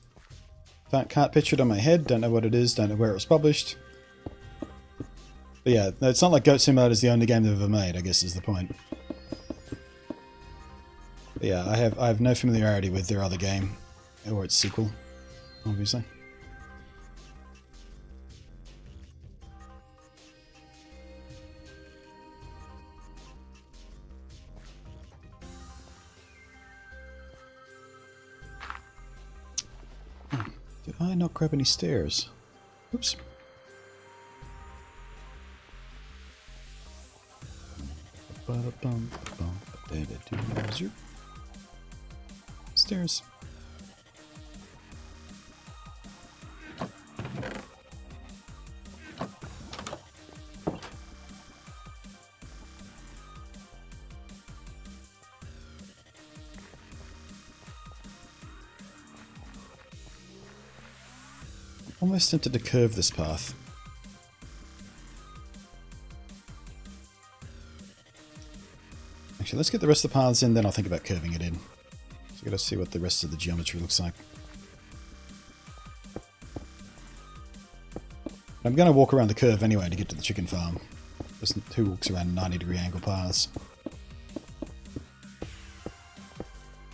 Can't picture it on my head. Don't know what it is. Don't know where it was published. But yeah, it's not like Goat Simulator is the only game they've ever made, I guess is the point. But yeah, I have no familiarity with their other game or its sequel, obviously. Did I not grab any stairs? Oops. Stairs. Almost tempted to curve this path. Actually, let's get the rest of the paths in, then I'll think about curving it in. So gotta see what the rest of the geometry looks like. I'm gonna walk around the curve anyway to get to the chicken farm. There's who walks around 90-degree angle paths.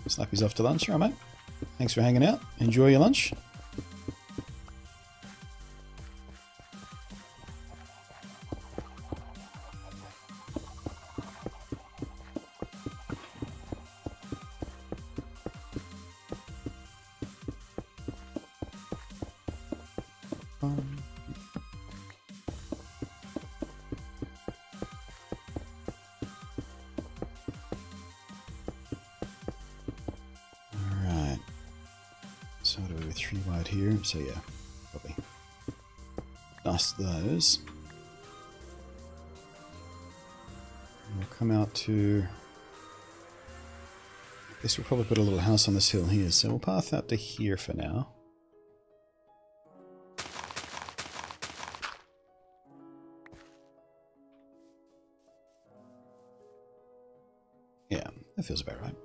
Slappy's off to lunch, alright mate. Thanks for hanging out. Enjoy your lunch. So yeah, probably dust those. And we'll come out to, I guess we'll probably put a little house on this hill here, so we'll path out to here for now. Yeah, that feels about right.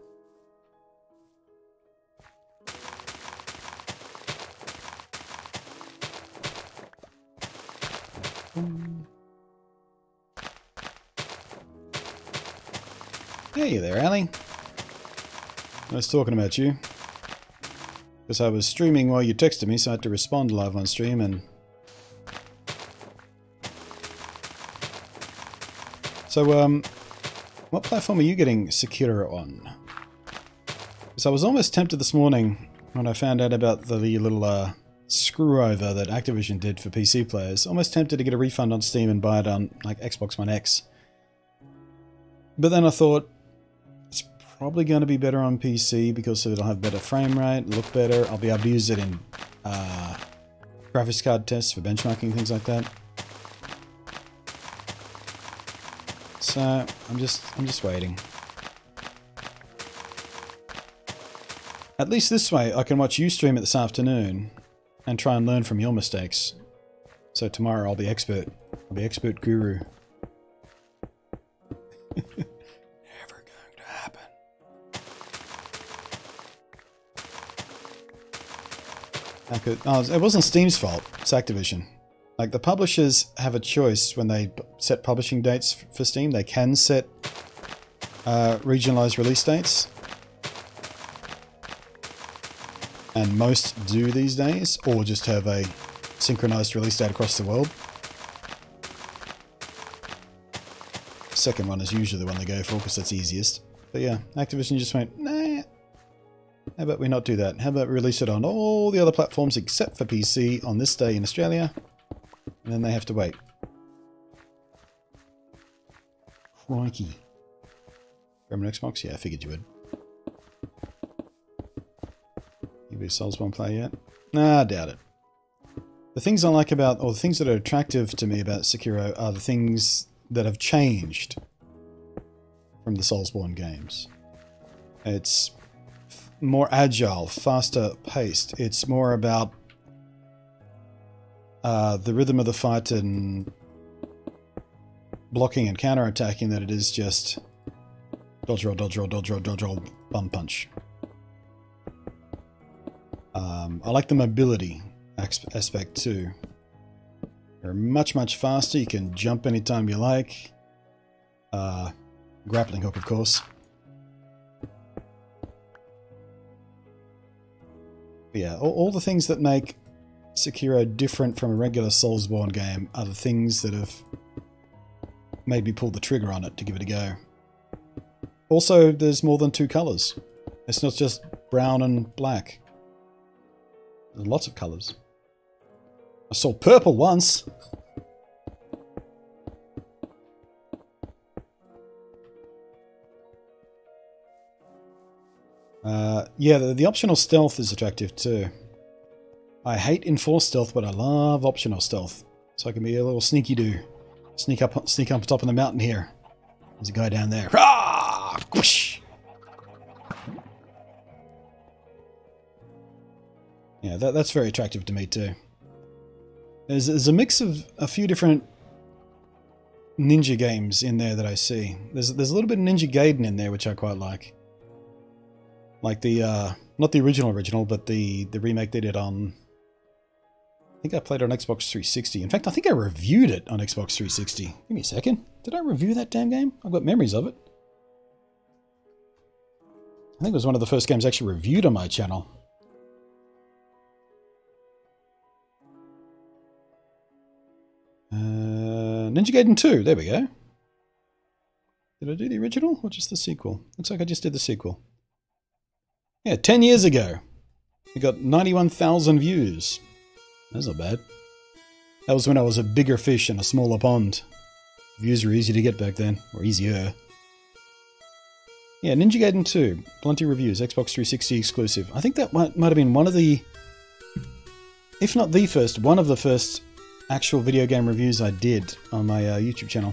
Hey there, Ali. I was talking about you. Because I was streaming while you texted me, so I had to respond live on stream and... So, what platform are you getting Sekiro on? Because I was almost tempted this morning when I found out about the little screw-over that Activision did for PC players. Almost tempted to get a refund on Steam and buy it on like Xbox One X. But then I thought, it's probably going to be better on PC because it'll have better frame rate, look better. I'll be able to use it in graphics card tests for benchmarking, things like that. So I'm just waiting. At least this way I can watch you stream it this afternoon and try and learn from your mistakes. So tomorrow I'll be expert. I'll be expert guru. Never going to happen. It wasn't Steam's fault. It's Activision. Like, the publishers have a choice when they set publishing dates for Steam. They can set regionalized release dates. And most do these days, or just have a synchronized release date across the world. The second one is usually the one they go for because that's easiest. But yeah, Activision just went, nah, how about we not do that? How about we release it on all the other platforms except for PC on this day in Australia? And then they have to wait. Crikey. From an Xbox? Yeah, I figured you would. You be a Soulsborne player yet? Nah, I doubt it. The things I like about, or the things that are attractive to me about Sekiro are the things that have changed from the Soulsborne games. It's more agile, faster paced. It's more about the rhythm of the fight and blocking and counter-attacking than it is just dodge roll, dodge roll, dodge roll, dodge roll, bum punch. I like the mobility aspect too. You're much, much faster. You can jump anytime you like. Grappling hook, of course. But yeah, all the things that make Sekiro different from a regular Soulsborne game are the things that have made me pull the trigger on it to give it a go. Also, there's more than two colours. It's not just brown and black. There's lots of colours. I saw purple once! Yeah, the optional stealth is attractive too. I hate enforced stealth, but I love optional stealth. So I can be a little sneaky-doo. Sneak up top of the mountain here. There's a guy down there. Rah! Whoosh! Yeah, that's very attractive to me too. There's a mix of a few different Ninja games in there that I see. There's a little bit of Ninja Gaiden in there, which I quite like. Like the, not the original, but the remake they did on... I think I played it on Xbox 360. In fact, I think I reviewed it on Xbox 360. Give me a second. Did I review that damn game? I've got memories of it. I think it was one of the first games actually reviewed on my channel. Ninja Gaiden 2, there we go. Did I do the original or just the sequel? Looks like I just did the sequel. Yeah, 10 years ago. It got 91,000 views. That's not bad. That was when I was a bigger fish in a smaller pond. Views were easy to get back then, or easier. Yeah, Ninja Gaiden 2, plenty of reviews, Xbox 360 exclusive. I think that might have been one of the, if not the first, one of the first actual video game reviews I did on my YouTube channel.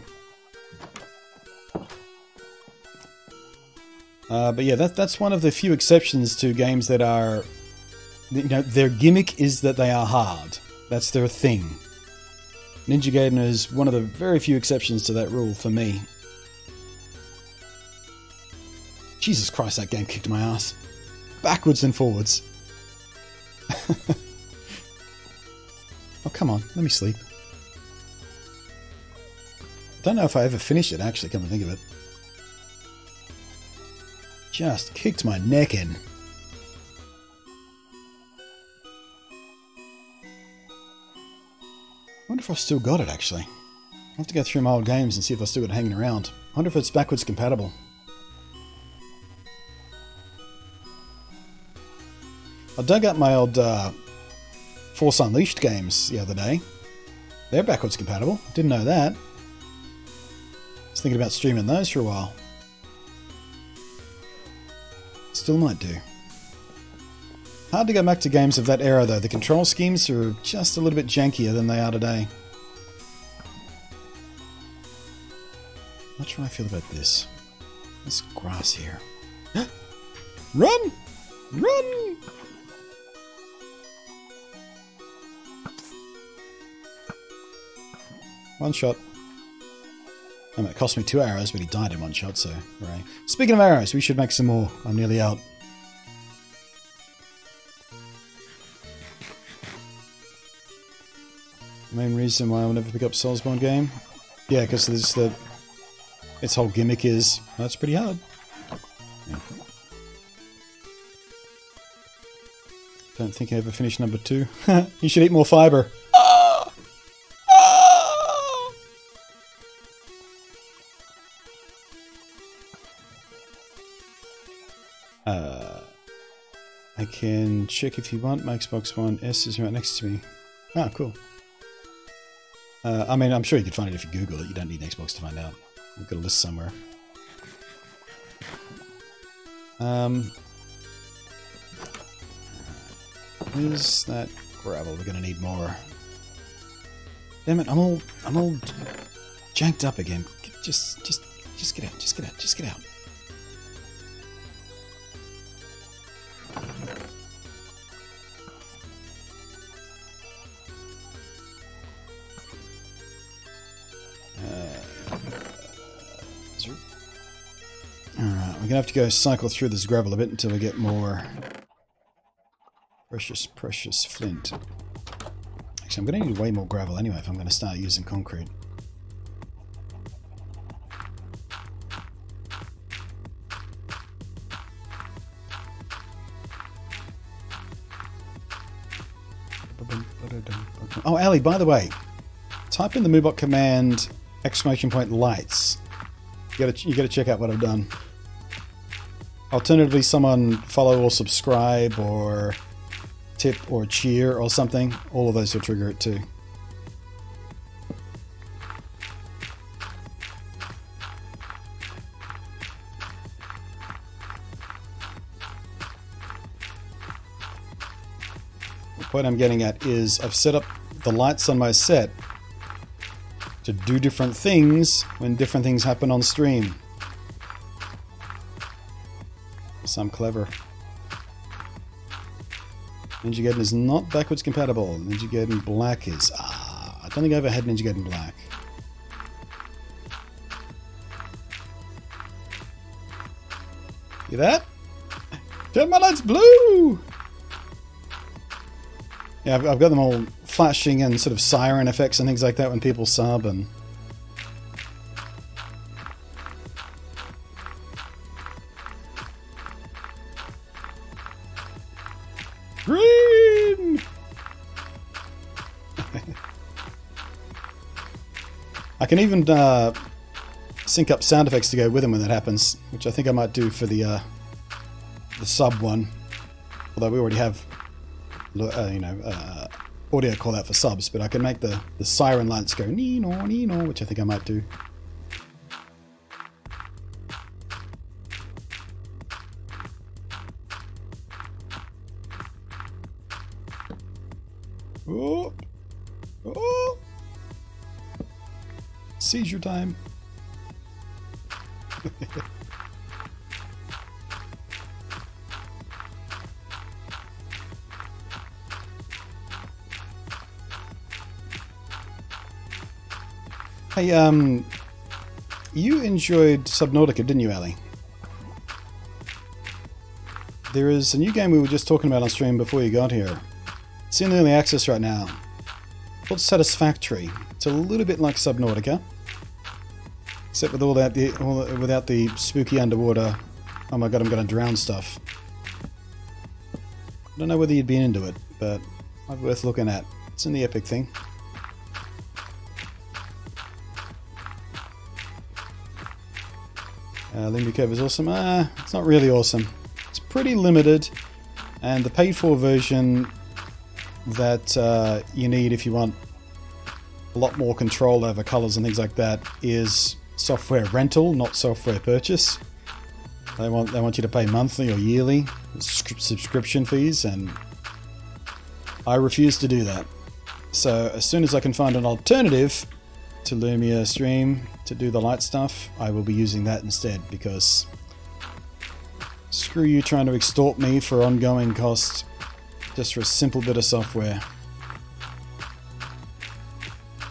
But yeah, that's one of the few exceptions to games that are, you know, their gimmick is that they are hard. That's their thing. Ninja Gaiden is one of the very few exceptions to that rule for me. Jesus Christ, that game kicked my ass. Backwards and forwards. Oh, come on, let me sleep. Don't know if I ever finished it, actually, come to think of it. Just kicked my neck in. I wonder if I've still got it, actually. I'll have to go through my old games and see if I still got it hanging around. I wonder if it's backwards compatible. I dug up my old Force Unleashed games the other day. They're backwards compatible. Didn't know that. I was thinking about streaming those for a while. Still might do. Hard to go back to games of that era though. The control schemes are just a little bit jankier than they are today. Not sure how I feel about this. There's grass here. Run! Run! One shot. I mean, it cost me 2 arrows, but he died in one shot, so hooray. Speaking of arrows, we should make some more. I'm nearly out. The main reason why I'll never pick up Soulsborne game? Yeah, because its whole gimmick is, oh, that's pretty hard. Yeah. Don't think I ever finished number 2. You should eat more fiber. I can check if you want. My Xbox One S is right next to me. Ah, cool. I mean, I'm sure you could find it if you Google it. You don't need an Xbox to find out. I've got a list somewhere. Is that gravel? We're gonna need more. Damn it! I'm all janked up again. Just get out. Just get out. Just get out. Alright, we're gonna have to go cycle through this gravel a bit until we get more precious flint. Actually, I'm gonna need way more gravel anyway if I'm gonna start using concrete. Oh, Ali, by the way, type in the Moobot command !lights. You gotta check out what I've done. Alternatively, someone follow or subscribe or tip or cheer or something. All of those will trigger it too. The point I'm getting at is I've set up the lights on my set to do different things when different things happen on stream. So I'm clever. Ninja Gaiden is not backwards compatible. Ninja Gaiden Black is. Ah. I don't think I ever had Ninja Gaiden Black. See that? Turn my lights blue! Yeah, I've got them all flashing and sort of siren effects and things like that when people sub and... Green! I can even sync up sound effects to go with them when that happens, which I think I might do for the sub one. Although we already have, audio call out for subs, but I can make the siren lights go nee-no, nee-no, which I think I might do. Oh! Oh! Seizure time. Hey, you enjoyed Subnautica, didn't you, Ali? There is a new game we were just talking about on stream before you got here. It's in early access right now. Called Satisfactory. It's a little bit like Subnautica, except with without the spooky underwater, oh my god, I'm gonna drown stuff. I don't know whether you'd been into it, but might be worth looking at. It's in the Epic thing. Limby Cove is awesome. It's not really awesome. It's pretty limited, and the paid-for version that you need if you want a lot more control over colors and things like that is software rental, not software purchase. They want you to pay monthly or yearly subscription fees, and I refuse to do that. So as soon as I can find an alternative to Lumia Stream to do the light stuff, I will be using that instead, because screw you trying to extort me for ongoing costs just for a simple bit of software.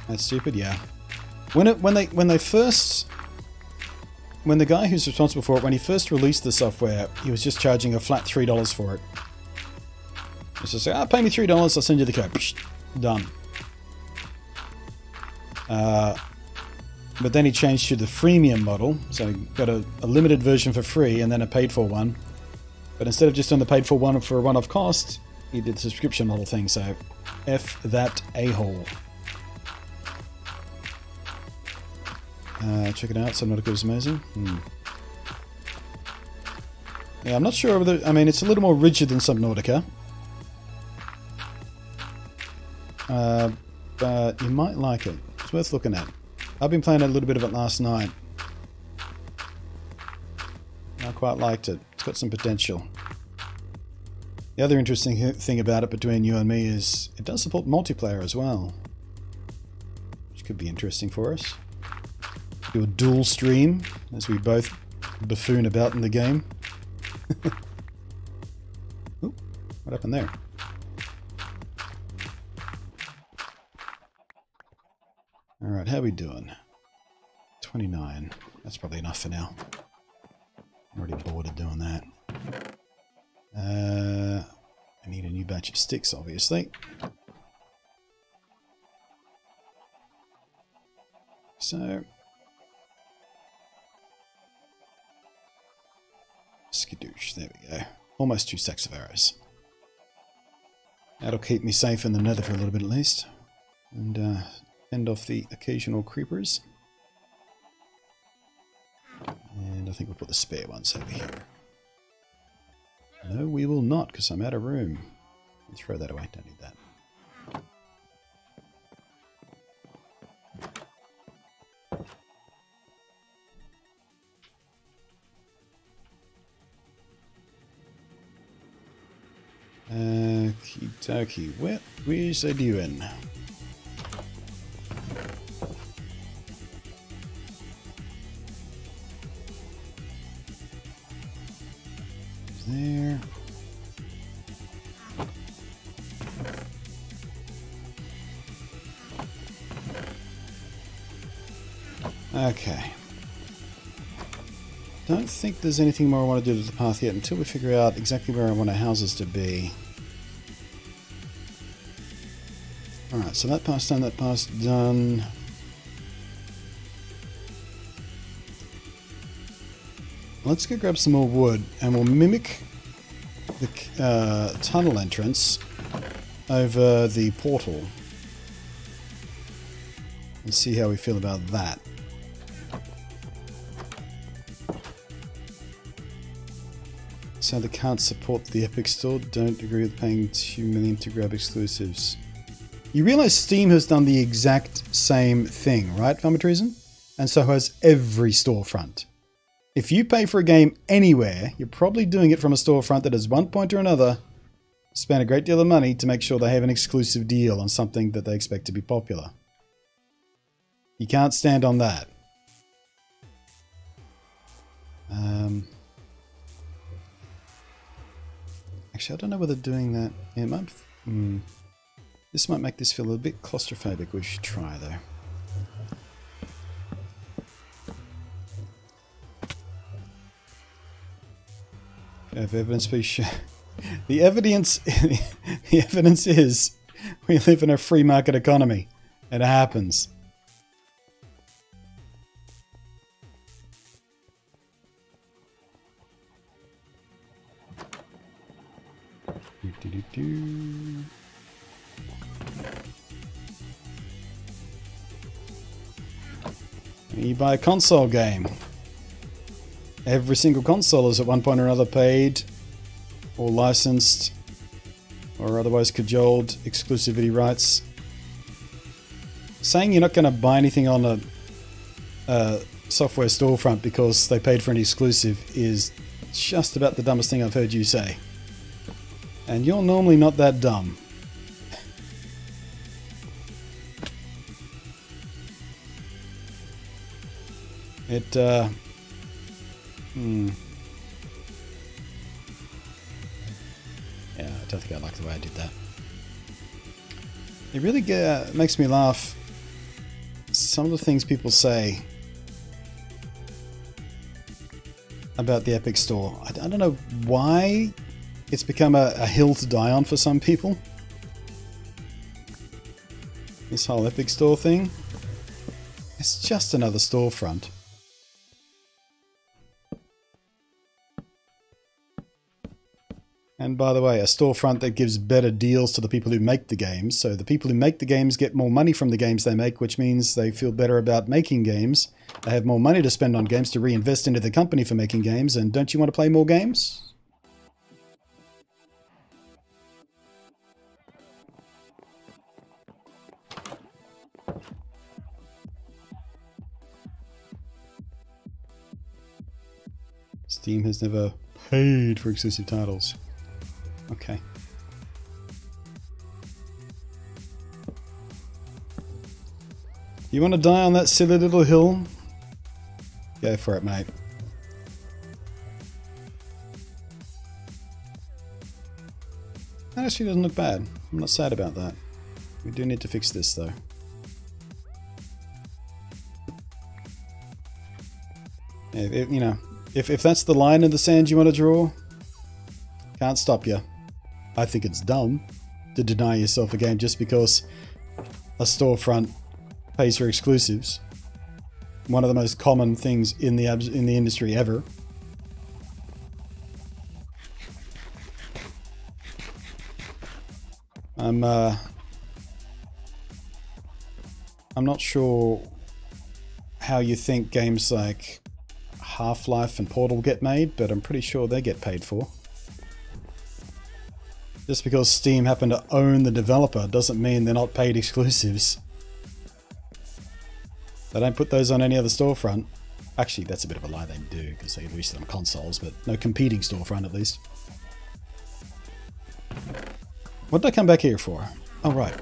That's stupid, yeah. When the guy who's responsible for it, when he first released the software, he was just charging a flat $3 for it. It's just like, pay me $3, I'll send you the code. Psh, done. But then he changed to the freemium model, so he got a limited version for free and then a paid for one. But instead of just doing the paid for one for a one-off cost, he did the subscription model thing, so F that a-hole. Check it out, Subnautica is amazing. Yeah, I'm not sure whether... I mean, it's a little more rigid than Subnautica. But you might like it. It's worth looking at. I've been playing a little bit of it last night. I quite liked it. It's got some potential. The other interesting thing about it between you and me is it does support multiplayer as well, which could be interesting for us. Do a dual stream as we both buffoon about in the game. Ooh, what happened there? Alright, how are we doing? 29. That's probably enough for now. I'm already bored of doing that. I need a new batch of sticks, obviously. So... skadoosh, there we go. Almost 2 stacks of arrows. That'll keep me safe in the nether for a little bit at least. And, fend off the occasional creepers. And I think we'll put the spare ones over here. No, we will not, because I'm out of room. I'll throw that away, don't need that. Okie dokie, what is I doing? There. Okay. Don't think there's anything more I want to do to the path yet until we figure out exactly where I want our houses to be. Alright, so that part's done, that part's done. Let's go grab some more wood and we'll mimic the tunnel entrance over the portal and see how we feel about that. So they can't support the Epic Store. Don't agree with paying $2 million to grab exclusives. You realize Steam has done the exact same thing, right, Farmer Treason? And so has every storefront. If you pay for a game anywhere, you're probably doing it from a storefront that at one point or another spent a great deal of money to make sure they have an exclusive deal on something that they expect to be popular. You can't stand on that. Actually, I don't know whether doing that... Yeah, it might, this might make this feel a bit claustrophobic. We should try, though. If evidence be shown... The evidence is we live in a free market economy. It happens. You buy a console game. Every single console is at one point or another paid or licensed or otherwise cajoled exclusivity rights. Saying you're not going to buy anything on a software storefront because they paid for an exclusive is just about the dumbest thing I've heard you say. And you're normally not that dumb. Yeah, I don't think I like the way I did that. It really makes me laugh. Some of the things people say about the Epic Store. I don't know why it's become a hill to die on for some people. This whole Epic Store thing. It's just another storefront. And by the way, a storefront that gives better deals to the people who make the games. So the people who make the games get more money from the games they make, which means they feel better about making games. They have more money to spend on games to reinvest into the company for making games. And don't you want to play more games? Steam has never paid for exclusive titles. Okay. You want to die on that silly little hill? Go for it, mate. That actually doesn't look bad. I'm not sad about that. We do need to fix this, though. If that's the line in the sand you want to draw, can't stop you. I think it's dumb to deny yourself a game just because a storefront pays for exclusives. One of the most common things in the industry ever. I'm not sure how you think games like Half-Life and Portal get made, but I'm pretty sure they get paid for. Just because Steam happen to own the developer doesn't mean they're not paid exclusives. They don't put those on any other storefront. Actually, that's a bit of a lie, they do, because they release them on consoles, but no competing storefront at least. What did I come back here for? Oh, right.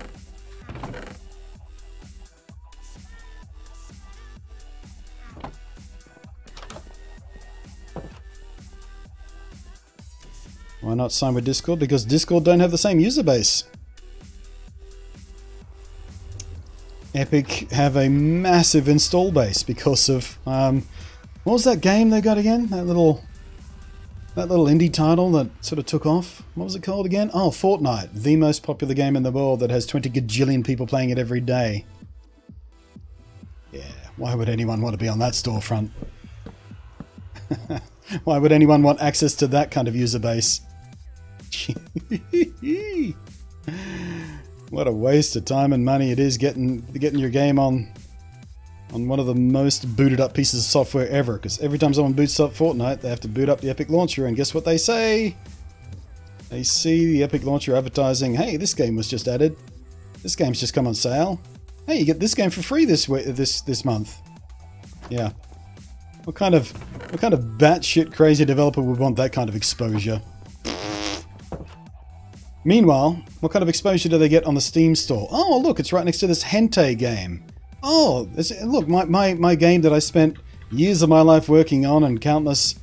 Why not sign with Discord? Because Discord don't have the same user base. Epic have a massive install base because of what was that game they got again? That little indie title that sort of took off. What was it called again? Oh, Fortnite, the most popular game in the world that has 20 gajillion people playing it every day. Yeah, why would anyone want to be on that storefront? Why would anyone want access to that kind of user base? What a waste of time and money it is getting your game on one of the most booted up pieces of software ever. Because every time someone boots up Fortnite, they have to boot up the Epic Launcher, and guess what they say? They see the Epic Launcher advertising, hey, this game was just added. This game's just come on sale. Hey, you get this game for free this month. Yeah. What kind of batshit crazy developer would want that kind of exposure? Meanwhile, what kind of exposure do they get on the Steam store? Oh, look, it's right next to this hentai game. Oh, look, my game that I spent years of my life working on and countless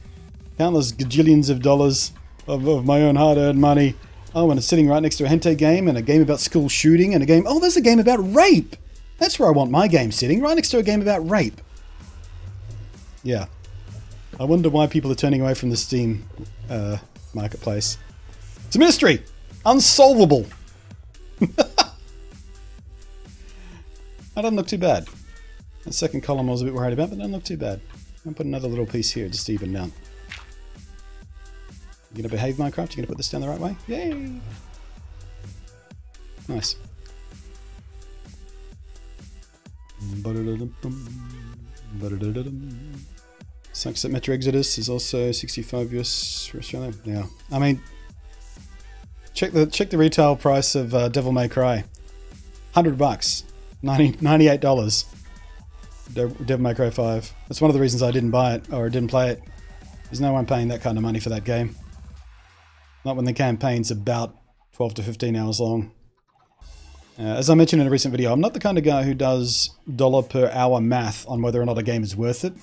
gajillions of dollars of my own hard-earned money. Oh, and it's sitting right next to a hentai game and a game about school shooting and a game... Oh, there's a game about rape! That's where I want my game sitting, right next to a game about rape. Yeah. I wonder why people are turning away from the Steam marketplace. It's a mystery! Unsolvable! That doesn't look too bad. The second column I was a bit worried about, but doesn't look too bad. I'll put another little piece here just to even down. You gonna behave, Minecraft? You gonna put this down the right way? Yay! Nice. Sucks that Metro Exodus is also 65 US for Australia. Yeah, I mean, check the retail price of Devil May Cry. $100, $98. Devil May Cry 5. That's one of the reasons I didn't buy it or didn't play it. There's no one paying that kind of money for that game. Not when the campaign's about 12 to 15 hours long. As I mentioned in a recent video, I'm not the kind of guy who does dollar per hour math on whether or not a game is worth it.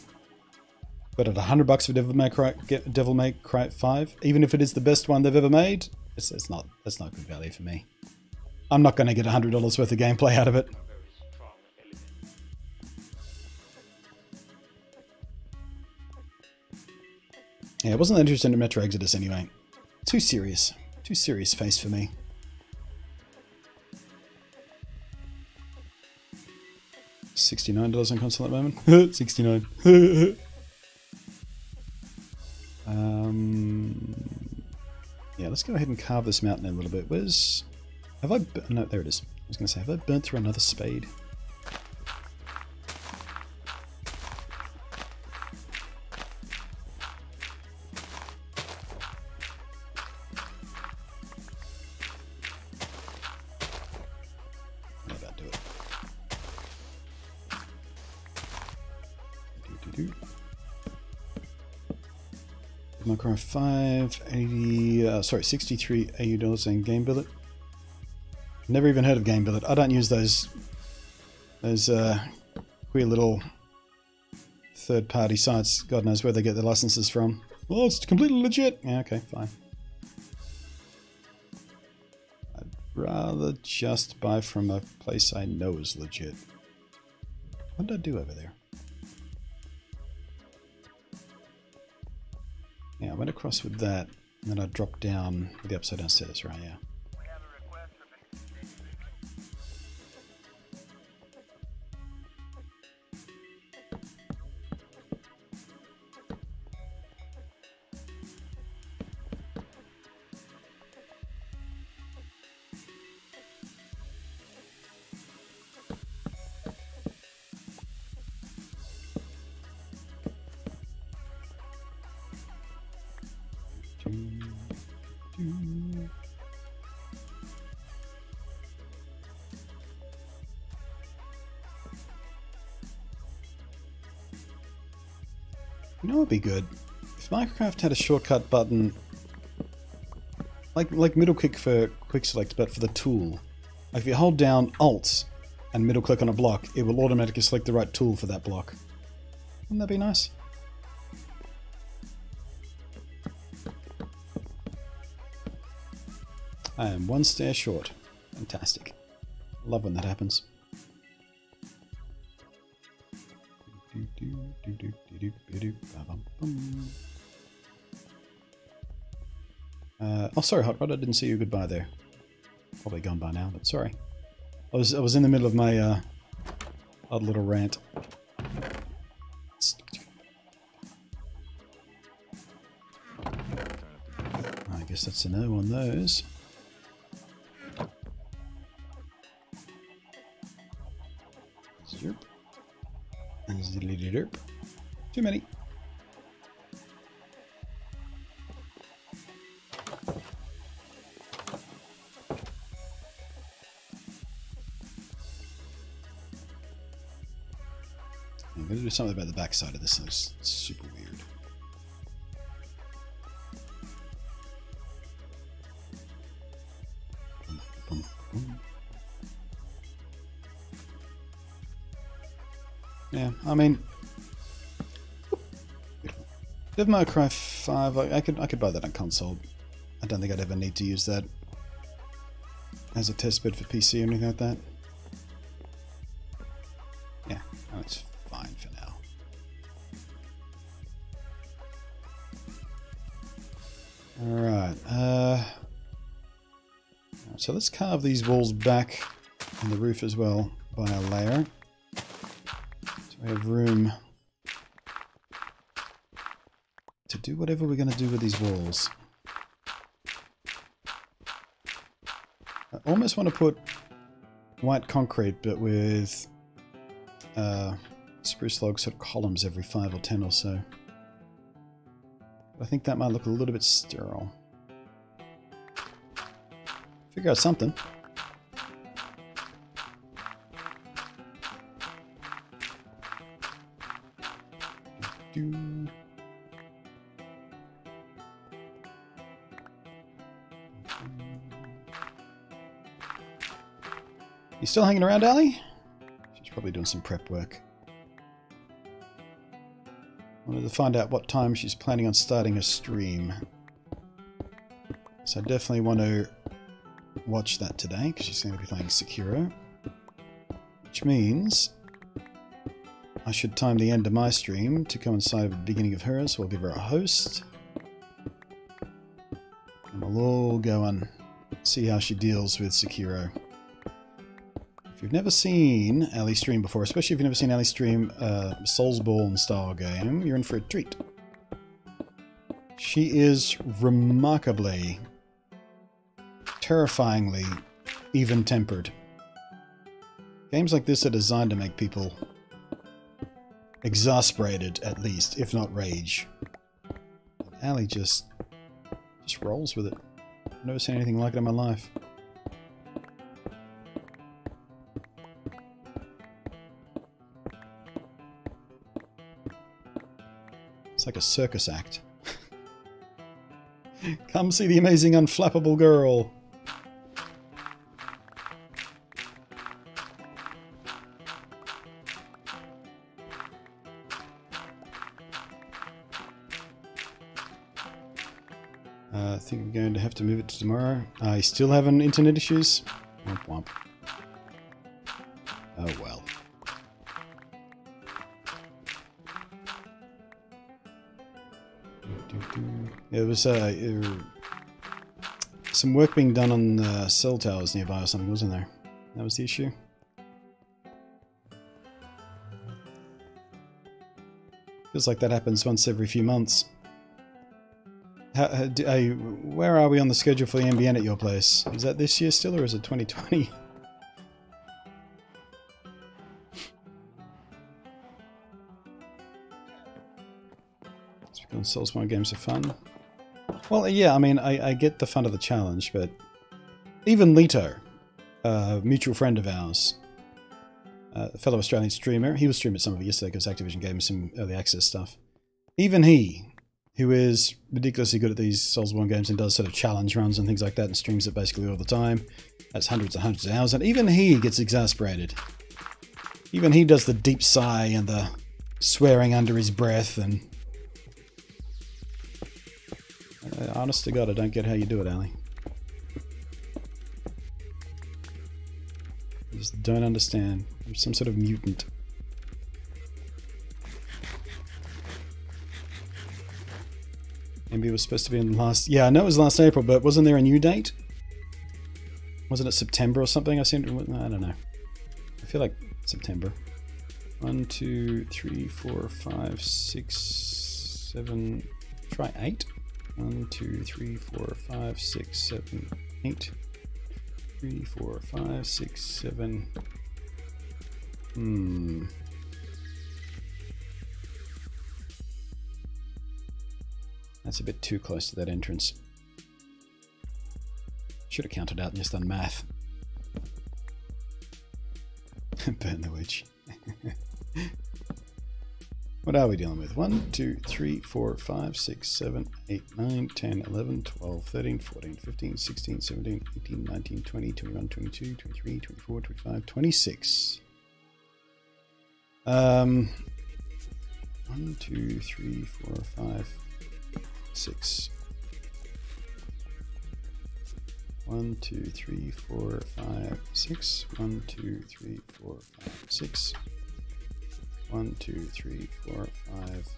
But at $100 for Devil May Cry 5, even if it is the best one they've ever made, that's not good value for me. I'm not going to get $100 worth of gameplay out of it. Yeah, I wasn't that interested in Metro Exodus anyway. Too serious face for me. $69 on console at the moment. 69. Yeah, let's go ahead and carve this mountain in a little bit. No, there it is. I was going to say, have I burnt through another spade? That'll do it. Minecraft 5, 80, sorry, 63 AU dollars in Game Billet. Never even heard of Game Billet. I don't use those queer little third-party sites. God knows where they get their licenses from. Well, it's completely legit. Yeah, okay, fine. I'd rather just buy from a place I know is legit. What did I do over there? Yeah, I went across with that, and then I dropped down with the upside down stairs, right, yeah. You know what would be good? If Minecraft had a shortcut button, like middle click for quick select, but for the tool. Like if you hold down Alt and middle click on a block, it will automatically select the right tool for that block. Wouldn't that be nice? I am one stair short. Fantastic. Love when that happens. Oh, sorry, Hot Rod. I didn't see you. Goodbye there. Probably gone by now, but sorry. I was in the middle of my odd little rant. I guess that's a no on those. Zerp. And ziddly derp. Too many. I'm going to do something about the backside of this. It's super weird. Yeah, I mean, Devil May Cry 5, I could buy that on console. I don't think I'd ever need to use that as a test bed for PC or anything like that. Yeah, that's fine for now. Alright, so let's carve these walls back on the roof as well by a layer. So we have room to do whatever we're going to do with these walls. I almost want to put white concrete, but with spruce log sort of columns every 5 or 10 or so. I think that might look a little bit sterile. Figure out something. You still hanging around, Ali? She's probably doing some prep work. Wanted to find out what time she's planning on starting her stream. So I definitely want to watch that today, because she's going to be playing Sekiro. Which means I should time the end of my stream to coincide with the beginning of hers, so I'll give her a host. And we'll all go and see how she deals with Sekiro. If you've never seen Ali stream before, especially if you've never seen Ali stream a Soulsborne style game, you're in for a treat. She is remarkably, terrifyingly even-tempered. Games like this are designed to make people exasperated, at least, if not rage. Ali just rolls with it. I've never seen anything like it in my life. It's like a circus act. Come see the amazing unflappable girl. I think I'm going to have to move it to tomorrow. I still having internet issues. Womp womp. Oh well. There was some work being done on cell towers nearby or something, wasn't there? That was the issue. Feels like that happens once every few months. Where are we on the schedule for the NBN at your place? Is that this year still, or is it 2020? Soulsborne games are fun. Well, yeah, I mean, I get the fun of the challenge, but even Leto, a mutual friend of ours, a fellow Australian streamer, he was streaming some of it yesterday because Activision gave him some early access stuff. Even he, who is ridiculously good at these Soulsborne games and does sort of challenge runs and things like that and streams it basically all the time, that's hundreds and hundreds of hours, and even he gets exasperated. Even he does the deep sigh and the swearing under his breath and... honest to God, I don't get how you do it, Ali. I just don't understand. You're some sort of mutant. Maybe it was supposed to be in last... Yeah, I know it was last April, but wasn't there a new date? Wasn't it September or something? I seem to... I don't know. I feel like September. 1, 2, 3, 4, 5, 6, 7... Try 8. 1, 2, 3, 4, 5, 6, 7, 8. 3, 4, 5, 6, 7... That's a bit too close to that entrance. Should have counted out and just done math. Burn the witch. What are we dealing with? 1, 2, 3, 4, 5, 6, 7, 8, 9, 10, 11, 12, 13, 14, 15, 16, 17, 18, 19, 20, 21, 22, 23, 24, 25, 26. 1, 2, 3, 4, 5, 6. 1, 2, 3, 4, 5, 6. 1, 2, 3, 4, 5, 6. 1, 2, 3, 4, 5.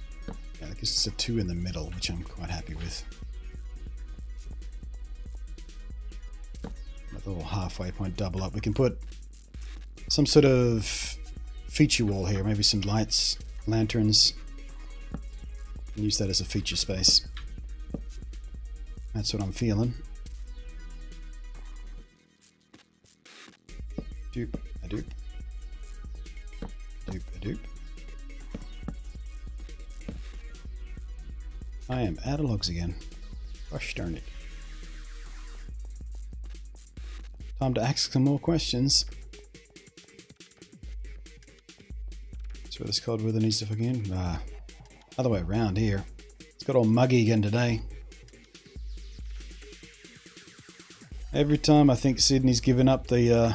Yeah, I guess it's a 2 in the middle, which I'm quite happy with. That little halfway point double up. We can put some sort of feature wall here, maybe some lights, lanterns, and use that as a feature space. That's what I'm feeling. Doop a doop. Doop a doop. I am out of logs again. Gosh darn it. Time to ask some more questions. That's where this cold weather needs to fucking end. Other way around here. It's got all muggy again today. Every time I think Sydney's given up the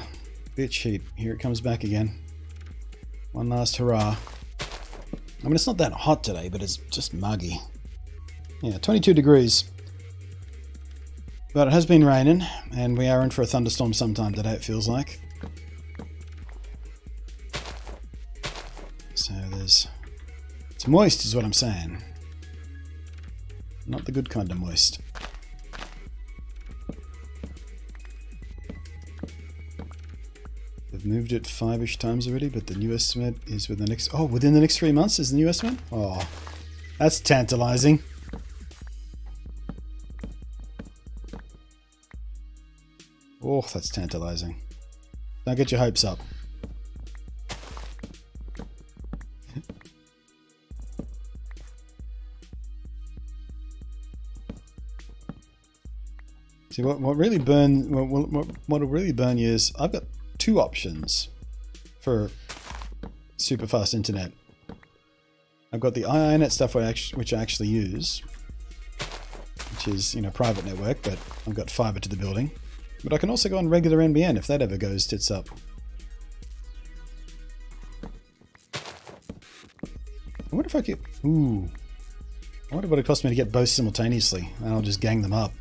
bitch heat, here it comes back again. One last hurrah. I mean, it's not that hot today, but it's just muggy. Yeah, 22 degrees. But it has been raining, and we are in for a thunderstorm sometime today, it feels like. So there's... It's moist is what I'm saying. Not the good kind of moist. They've moved it 5-ish times already, but the new estimate is within the next... Oh, within the next 3 months is the new estimate? Oh, that's tantalizing. Oh, that's tantalizing. Don't get your hopes up. See, what'll really burn you is I've got 2 options for super fast internet. I've got the IINet stuff which I actually use, which is, you know, private network, but I've got fiber to the building. But I can also go on regular NBN if that ever goes tits up. I wonder if I could... Ooh. I wonder what it cost me to get both simultaneously, and I'll just gang them up.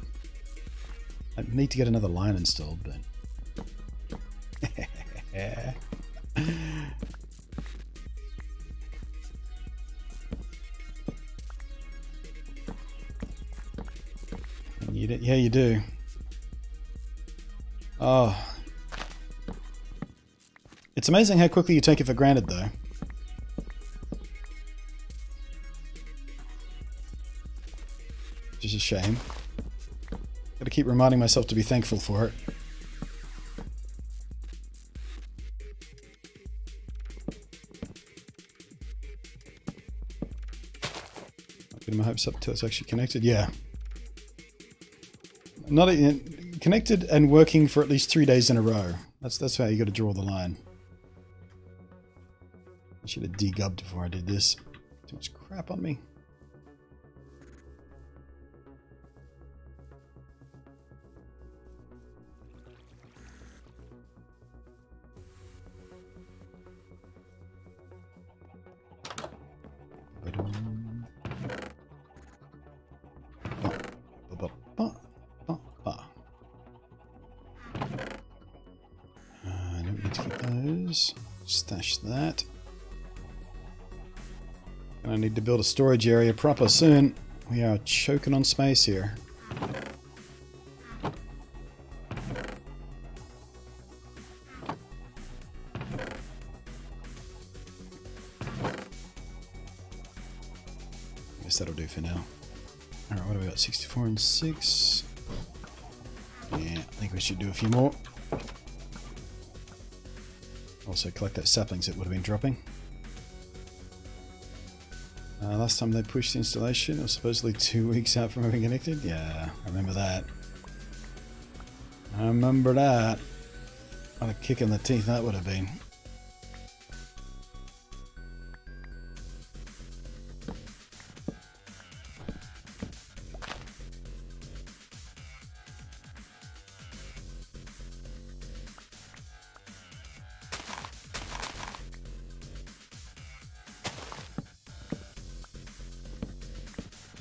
I need to get another line installed, but... Yeah, you do. Oh. It's amazing how quickly you take it for granted, though. Which is a shame. Gotta keep reminding myself to be thankful for it. Not getting my hopes up until it's actually connected. Yeah. Not connected and working for at least 3 days in a row. That's how you got to draw the line. I should have degubbed before I did this. Too much crap on me. Stash that. And I need to build a storage area proper soon. We are choking on space here. Guess that'll do for now. Alright, what have we got? 64 and 6. Yeah, I think we should do a few more. Also collect those saplings that would have been dropping. Last time they pushed the installation, it was supposedly 2 weeks out from having connected. Yeah, I remember that. I remember that. What a kick in the teeth that would have been.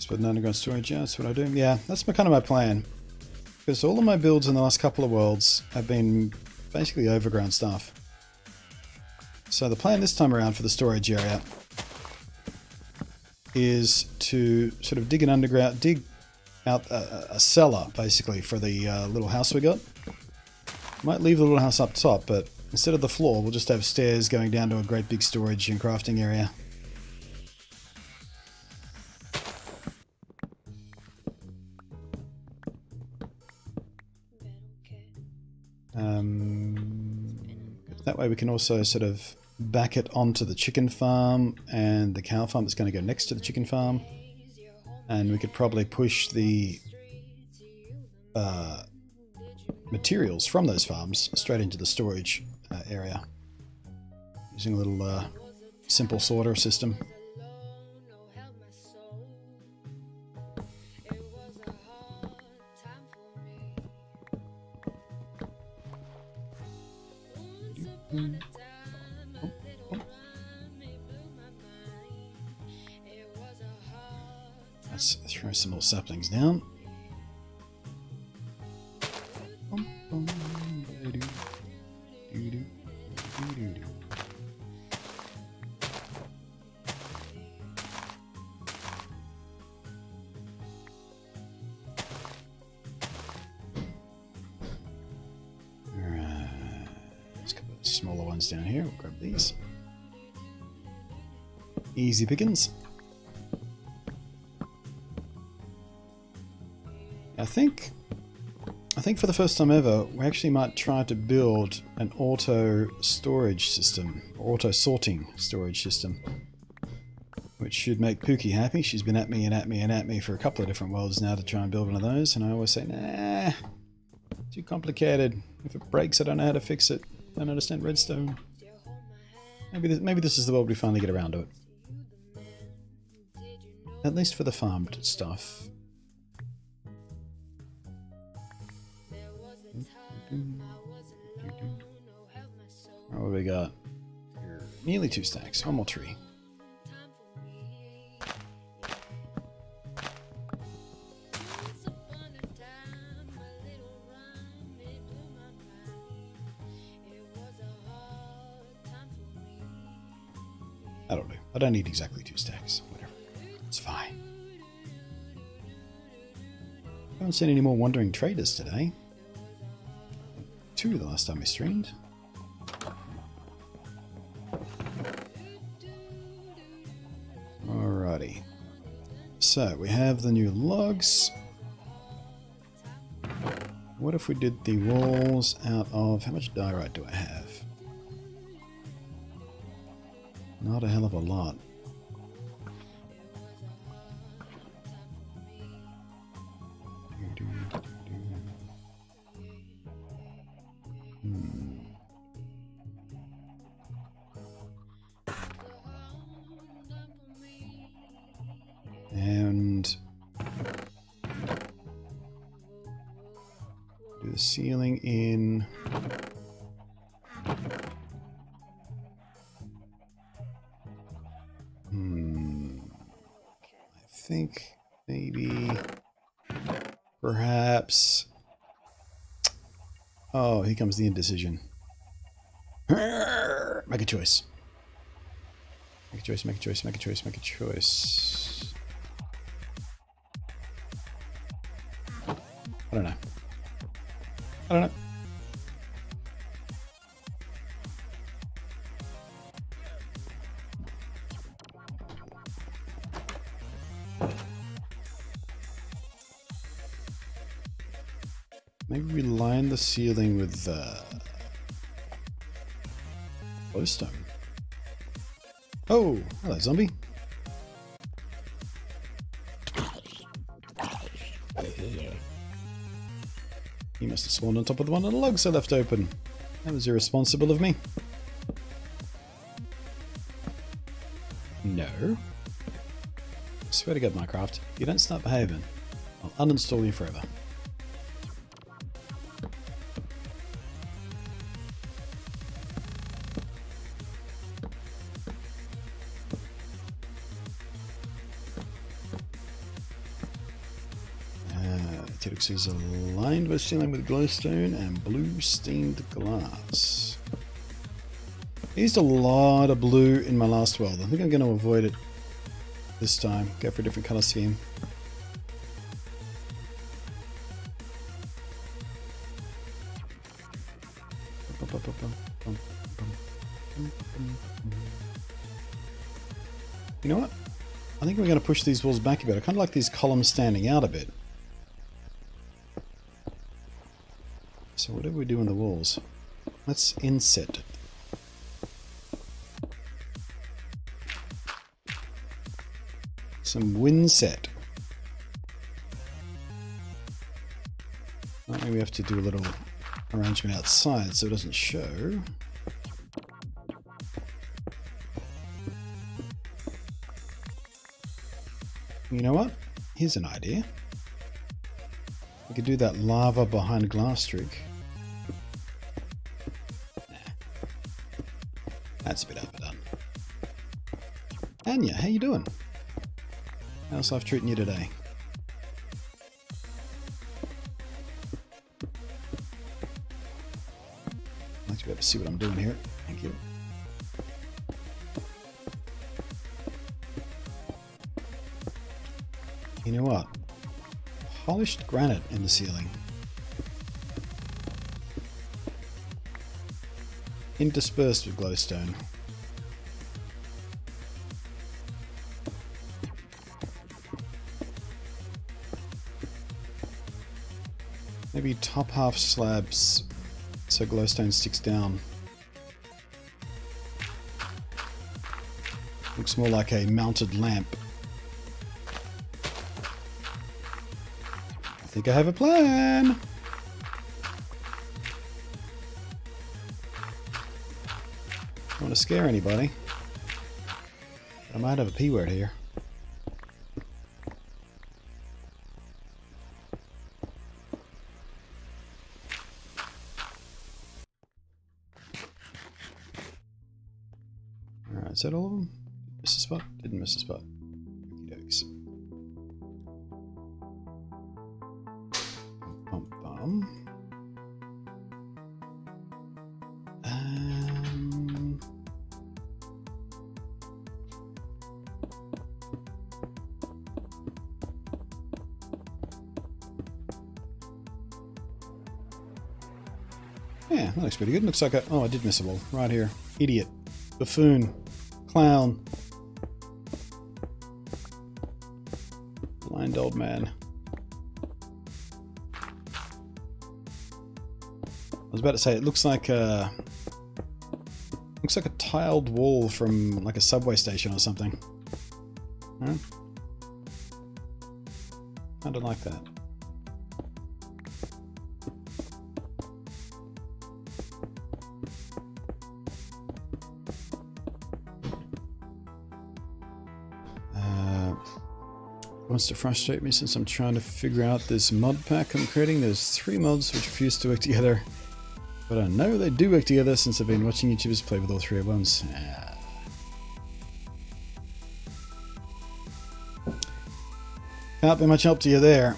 Put an underground storage, yeah, that's what I do. Yeah, that's kind of my plan. Because all of my builds in the last couple of worlds have been basically overground stuff. So the plan this time around for the storage area is to sort of dig out a cellar, basically, for the little house we got. Might leave the little house up top, but instead of the floor, we'll just have stairs going down to a great big storage and crafting area. That way we can also sort of back it onto the chicken farm and the cow farm that's going to go next to the chicken farm. And we could probably push the materials from those farms straight into the storage area using a little simple sorter system. Let's throw some more saplings down. Smaller ones down here. We'll grab these. Easy pickings. I think for the first time ever, we actually might try to build an auto storage system, or auto sorting storage system, which should make Pookie happy. She's been at me and at me and at me for a couple of different worlds now to try and build one of those, and I always say, nah, too complicated. If it breaks, I don't know how to fix it. I don't understand redstone. Maybe this is the world we finally get around to it. At least for the farmed stuff. What do we got? Nearly 2 stacks. One more tree. That'll do. I don't need exactly 2 stacks. Whatever. It's fine. I haven't seen any more wandering traders today. 2 the last time we streamed. Alrighty. So, we have the new logs. What if we did the walls out of... How much diorite do I have? Not a hell of a lot. And do the ceiling in... I think maybe perhaps... Oh, here comes the indecision. Make a choice. Make a choice, make a choice, make a choice, make a choice. I don't know. I don't know. Maybe we line the ceiling with glowstone. Oh, hello, zombie. He must have spawned on top of the one of the logs I left open. That was irresponsible of me. No. I swear to God, Minecraft, if you don't start behaving, I'll uninstall you forever. Is aligned with ceiling with glowstone and blue stained glass. I used a lot of blue in my last world. I think I'm going to avoid it this time. Go for a different color scheme. You know what? I think we're going to push these walls back a bit. I kind of like these columns standing out a bit. So whatever we do on the walls, let's inset. Some windset. Maybe we have to do a little arrangement outside so it doesn't show. You know what? Here's an idea. We could do that lava behind glass streak. That's a bit overdone. Anya, how you doing? How's life treating you today? I'd like to be able to see what I'm doing here. Thank you. You know what? Polished granite in the ceiling. Interspersed with glowstone. Maybe top half slabs so glowstone sticks down. Looks more like a mounted lamp. I think I have a plan. Don't want to scare anybody. I might have a P word here. Alright, is that all of them? Miss a spot? Didn't miss a spot. Okey dokes. Bum bum. Yeah, that looks pretty good. Looks like a... Oh, I did miss a wall. Right here. Idiot. Buffoon. Clown. Blind old man. I was about to say, it looks like a... Looks like a tiled wall from like a subway station or something. Huh? Kinda like that. Wants to frustrate me since I'm trying to figure out this mod pack I'm creating. There's 3 mods which refuse to work together, but I know they do work together since I've been watching YouTubers play with all 3 at once. Can't be much help to you there.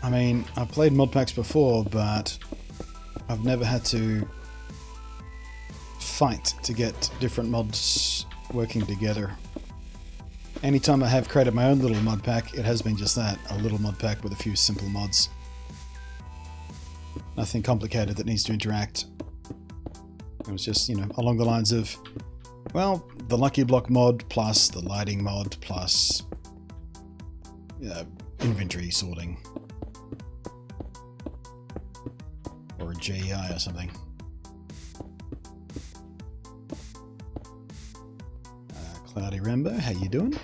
I mean, I've played mod packs before, but I've never had to fight to get different mods working together. Anytime I have created my own little mod pack, it has been just that, a little mod pack with a few simple mods. Nothing complicated that needs to interact. It was just, you know, along the lines of, well, the Lucky Block mod plus the lighting mod plus inventory sorting. Or a GEI or something. Cloudy Rambo, how you doing?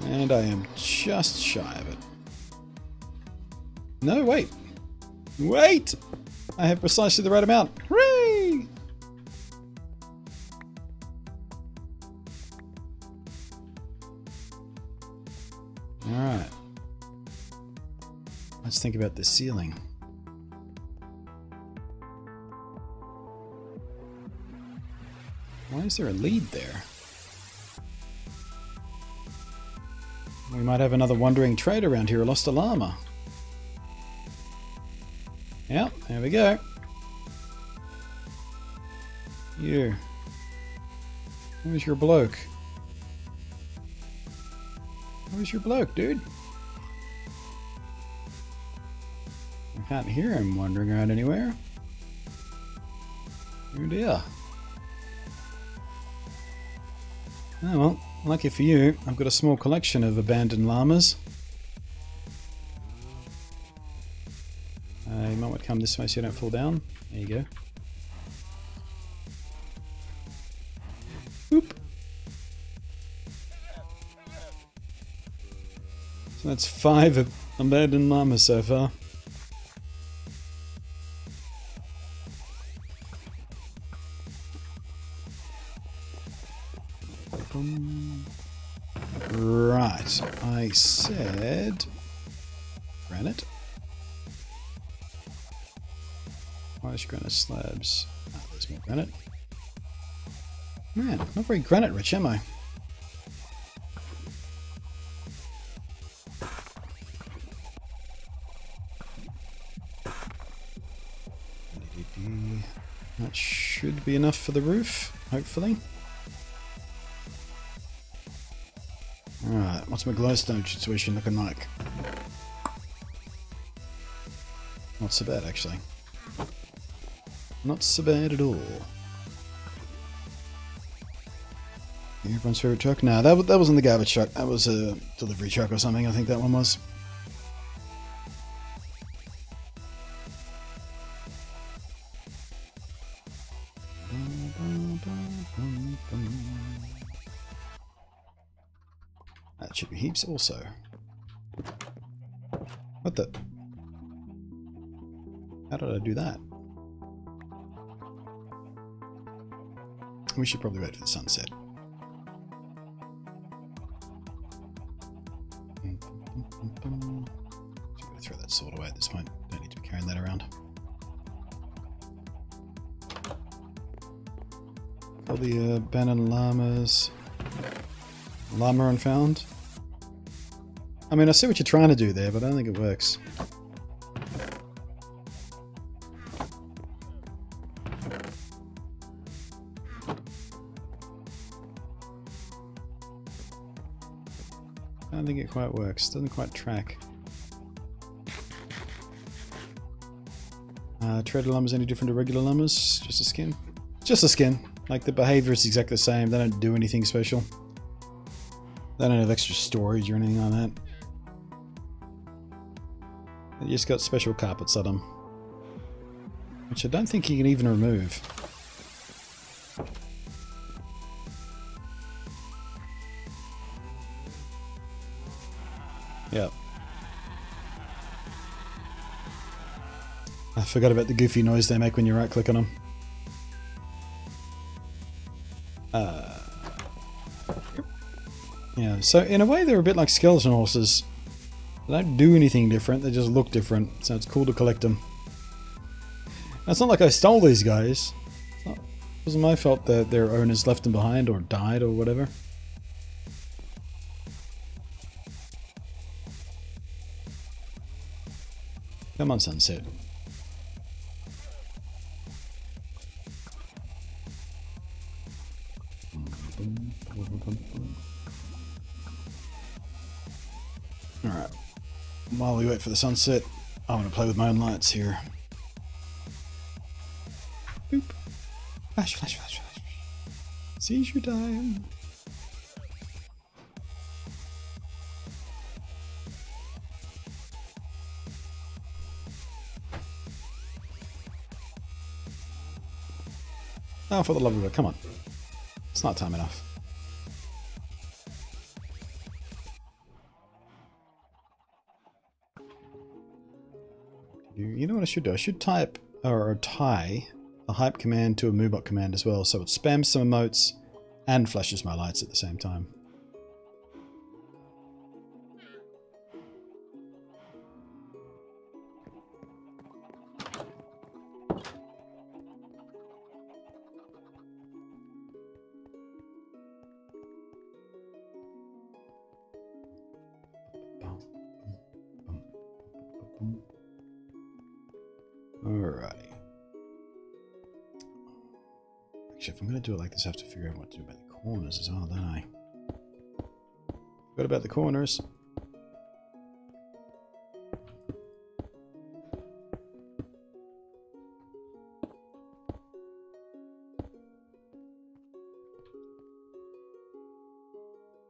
And I am just shy of it. No, wait. Wait! I have precisely the right amount. Hooray! Alright. Let's think about the ceiling. Why is there a lead there? We might have another wandering trade around here, a lost llama. Yep, there we go. You. Where's your bloke? Where's your bloke, dude? I can't hear him wandering around anywhere. Oh dear. Oh well, lucky for you, I've got a small collection of abandoned llamas. You might want to come this way so you don't fall down. There you go. Boop. So that's 5 abandoned llamas so far. Right, I said granite. Where's granite slabs? Ah, there's more granite. Man, not very granite rich, am I? That should be enough for the roof, hopefully. Alright, what's my glowstone situation looking like? Not so bad, actually. Not so bad at all. Everyone's favorite truck? Nah, that wasn't the garbage truck. That was a delivery truck or something, I think that one was. That should be heaps also. What the? How did I do that? We should probably wait for the sunset. Just gonna throw that sword away at this point. Don't need to be carrying that around. All the abandoned llamas. Llama unfound. I mean, I see what you're trying to do there, but I don't think it works. I don't think it quite works. Doesn't quite track. Traded llamas any different to regular llamas? Just a skin? Just a skin. Like, the behavior is exactly the same. They don't do anything special. They don't have extra storage or anything like that. They just got special carpets on them. Which I don't think you can even remove. Yep. I forgot about the goofy noise they make when you right click on them. Yeah, so in a way they're a bit like skeleton horses. They don't do anything different, they just look different, so it's cool to collect them. Now, it's not like I stole these guys. It wasn't my fault that their owners left them behind or died or whatever. Come on, sunset. while we wait for the sunset, I want to play with my own lights here. Boop. Flash, flash, flash, flash. Seizure time. Oh, for the love of it, come on. It's not time enough. You know what I should do? I should type or tie a hype command to a moobot command as well, so it spams some emotes and flashes my lights at the same time. Alrighty. Actually, if I'm going to do it like this, I have to figure out what to do about the corners as well, don't I? What about the corners?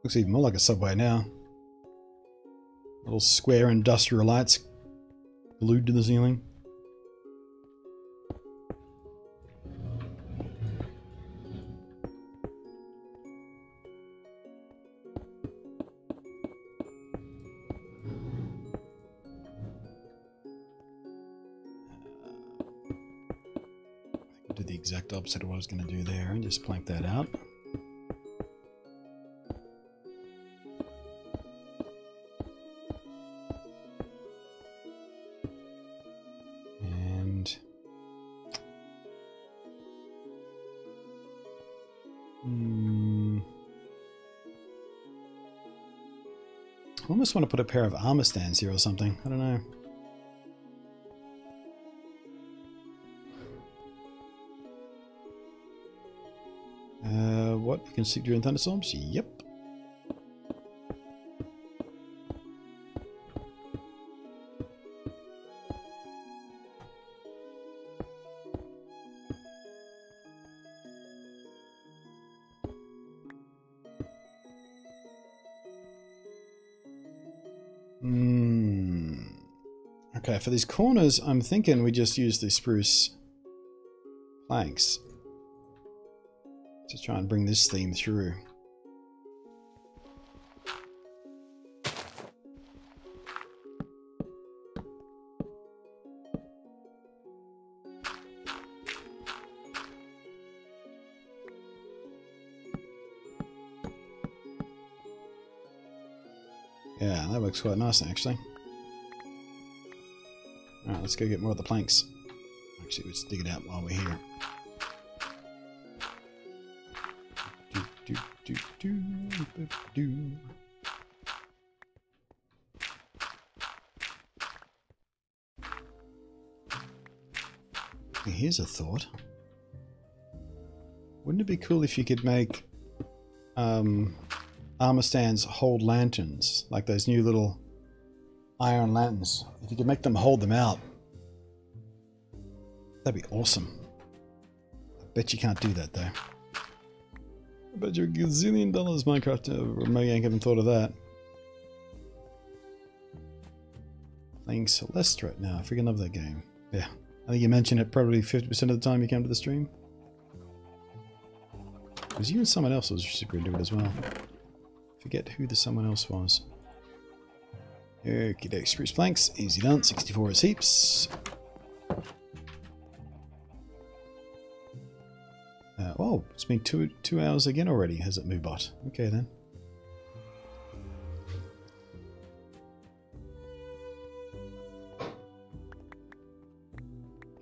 Looks even more like a subway now. Little square industrial lights glued to the ceiling. I did the exact opposite of what I was going to do there and just plank that out. I almost want to put a pair of armor stands here or something. I don't know. What? You can see during thunderstorms? Yep. Okay, for these corners, I'm thinking we just use the spruce planks to try and bring this theme through. Yeah, that looks quite nice actually. Alright, let's go get more of the planks. Actually, let's dig it out while we're here. Here's a thought. Wouldn't it be cool if you could make armor stands hold lanterns, like those new little iron lanterns? If you could make them hold them out, that'd be awesome. I bet you can't do that though. I bet you $1 gazillion Minecraft or Mojang haven't thought of that. Playing Celeste right now. I freaking love that game. Yeah, I think you mentioned it probably 50% of the time you came to the stream. It was you and someone else was super into it as well. Forget who the someone else was. Okie doke, spruce planks, easy done, 64 is heaps. Oh, it's been two hours again already, has it, Moobot? Okay then.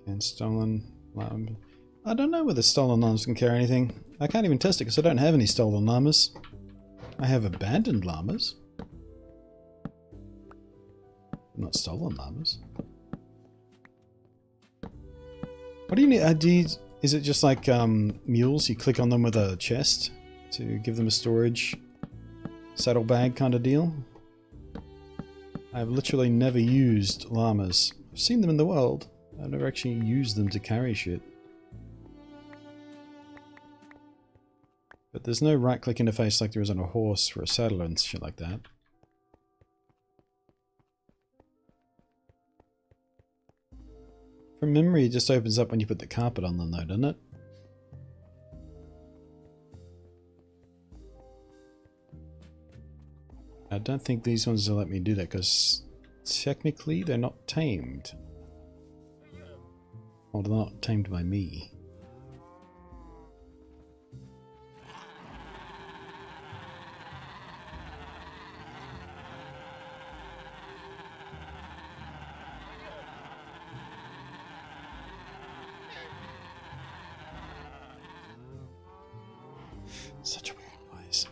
And stolen llama. I don't know whether stolen llamas can carry anything. I can't even test it because I don't have any stolen llamas. I have abandoned llamas. Not stolen llamas. What do you need? Is it just like mules? You click on them with a chest to give them a storage saddlebag kind of deal? I've literally never used llamas. I've seen them in the world. I've never actually used them to carry shit. But there's no right-click interface like there is on a horse for a saddle and shit like that. From memory, it just opens up when you put the carpet on them though, doesn't it? I don't think these ones will let me do that because technically they're not tamed. Well, they're not tamed by me. Such a weird noise.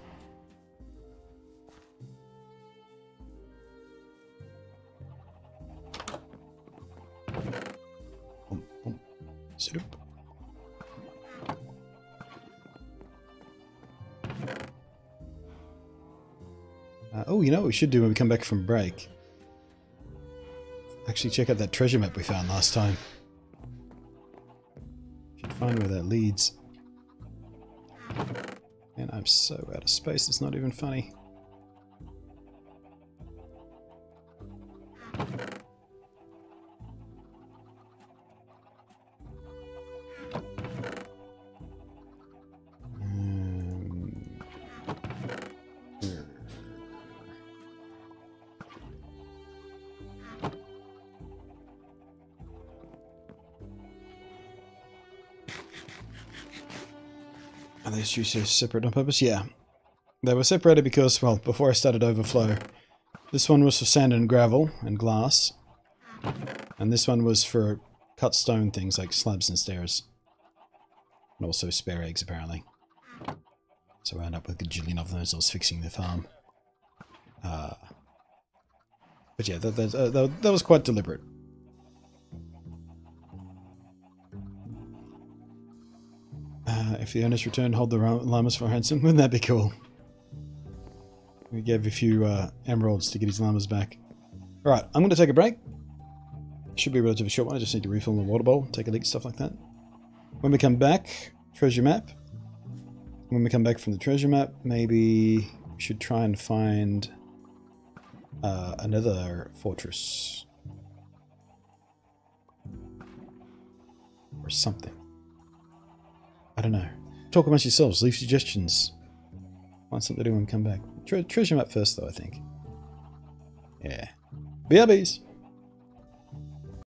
Boom, boom. Sit up. Oh, you know what we should do when we come back from break? Actually check out that treasure map we found last time. Should find where that leads. And I'm so out of space, it's not even funny. Are these juices separate on purpose? Yeah. They were separated because, well, before I started overflow, this one was for sand and gravel and glass. And this one was for cut stone things like slabs and stairs. And also spare eggs, apparently. So I ended up with a gajillion of those. I was fixing the farm. But yeah, that was quite deliberate. If the owners return, hold the llamas for ransom. Wouldn't that be cool? We gave a few emeralds to get his llamas back. Alright, I'm going to take a break. Should be a relatively short one. I just need to refill the water bowl, take a leak, stuff like that. When we come back, treasure map. When we come back from the treasure map, maybe we should try and find another fortress. Or something. I don't know. Talk amongst yourselves. Leave suggestions. Find something to do when we come back. Treasure map first, though, I think. Yeah. BRBs!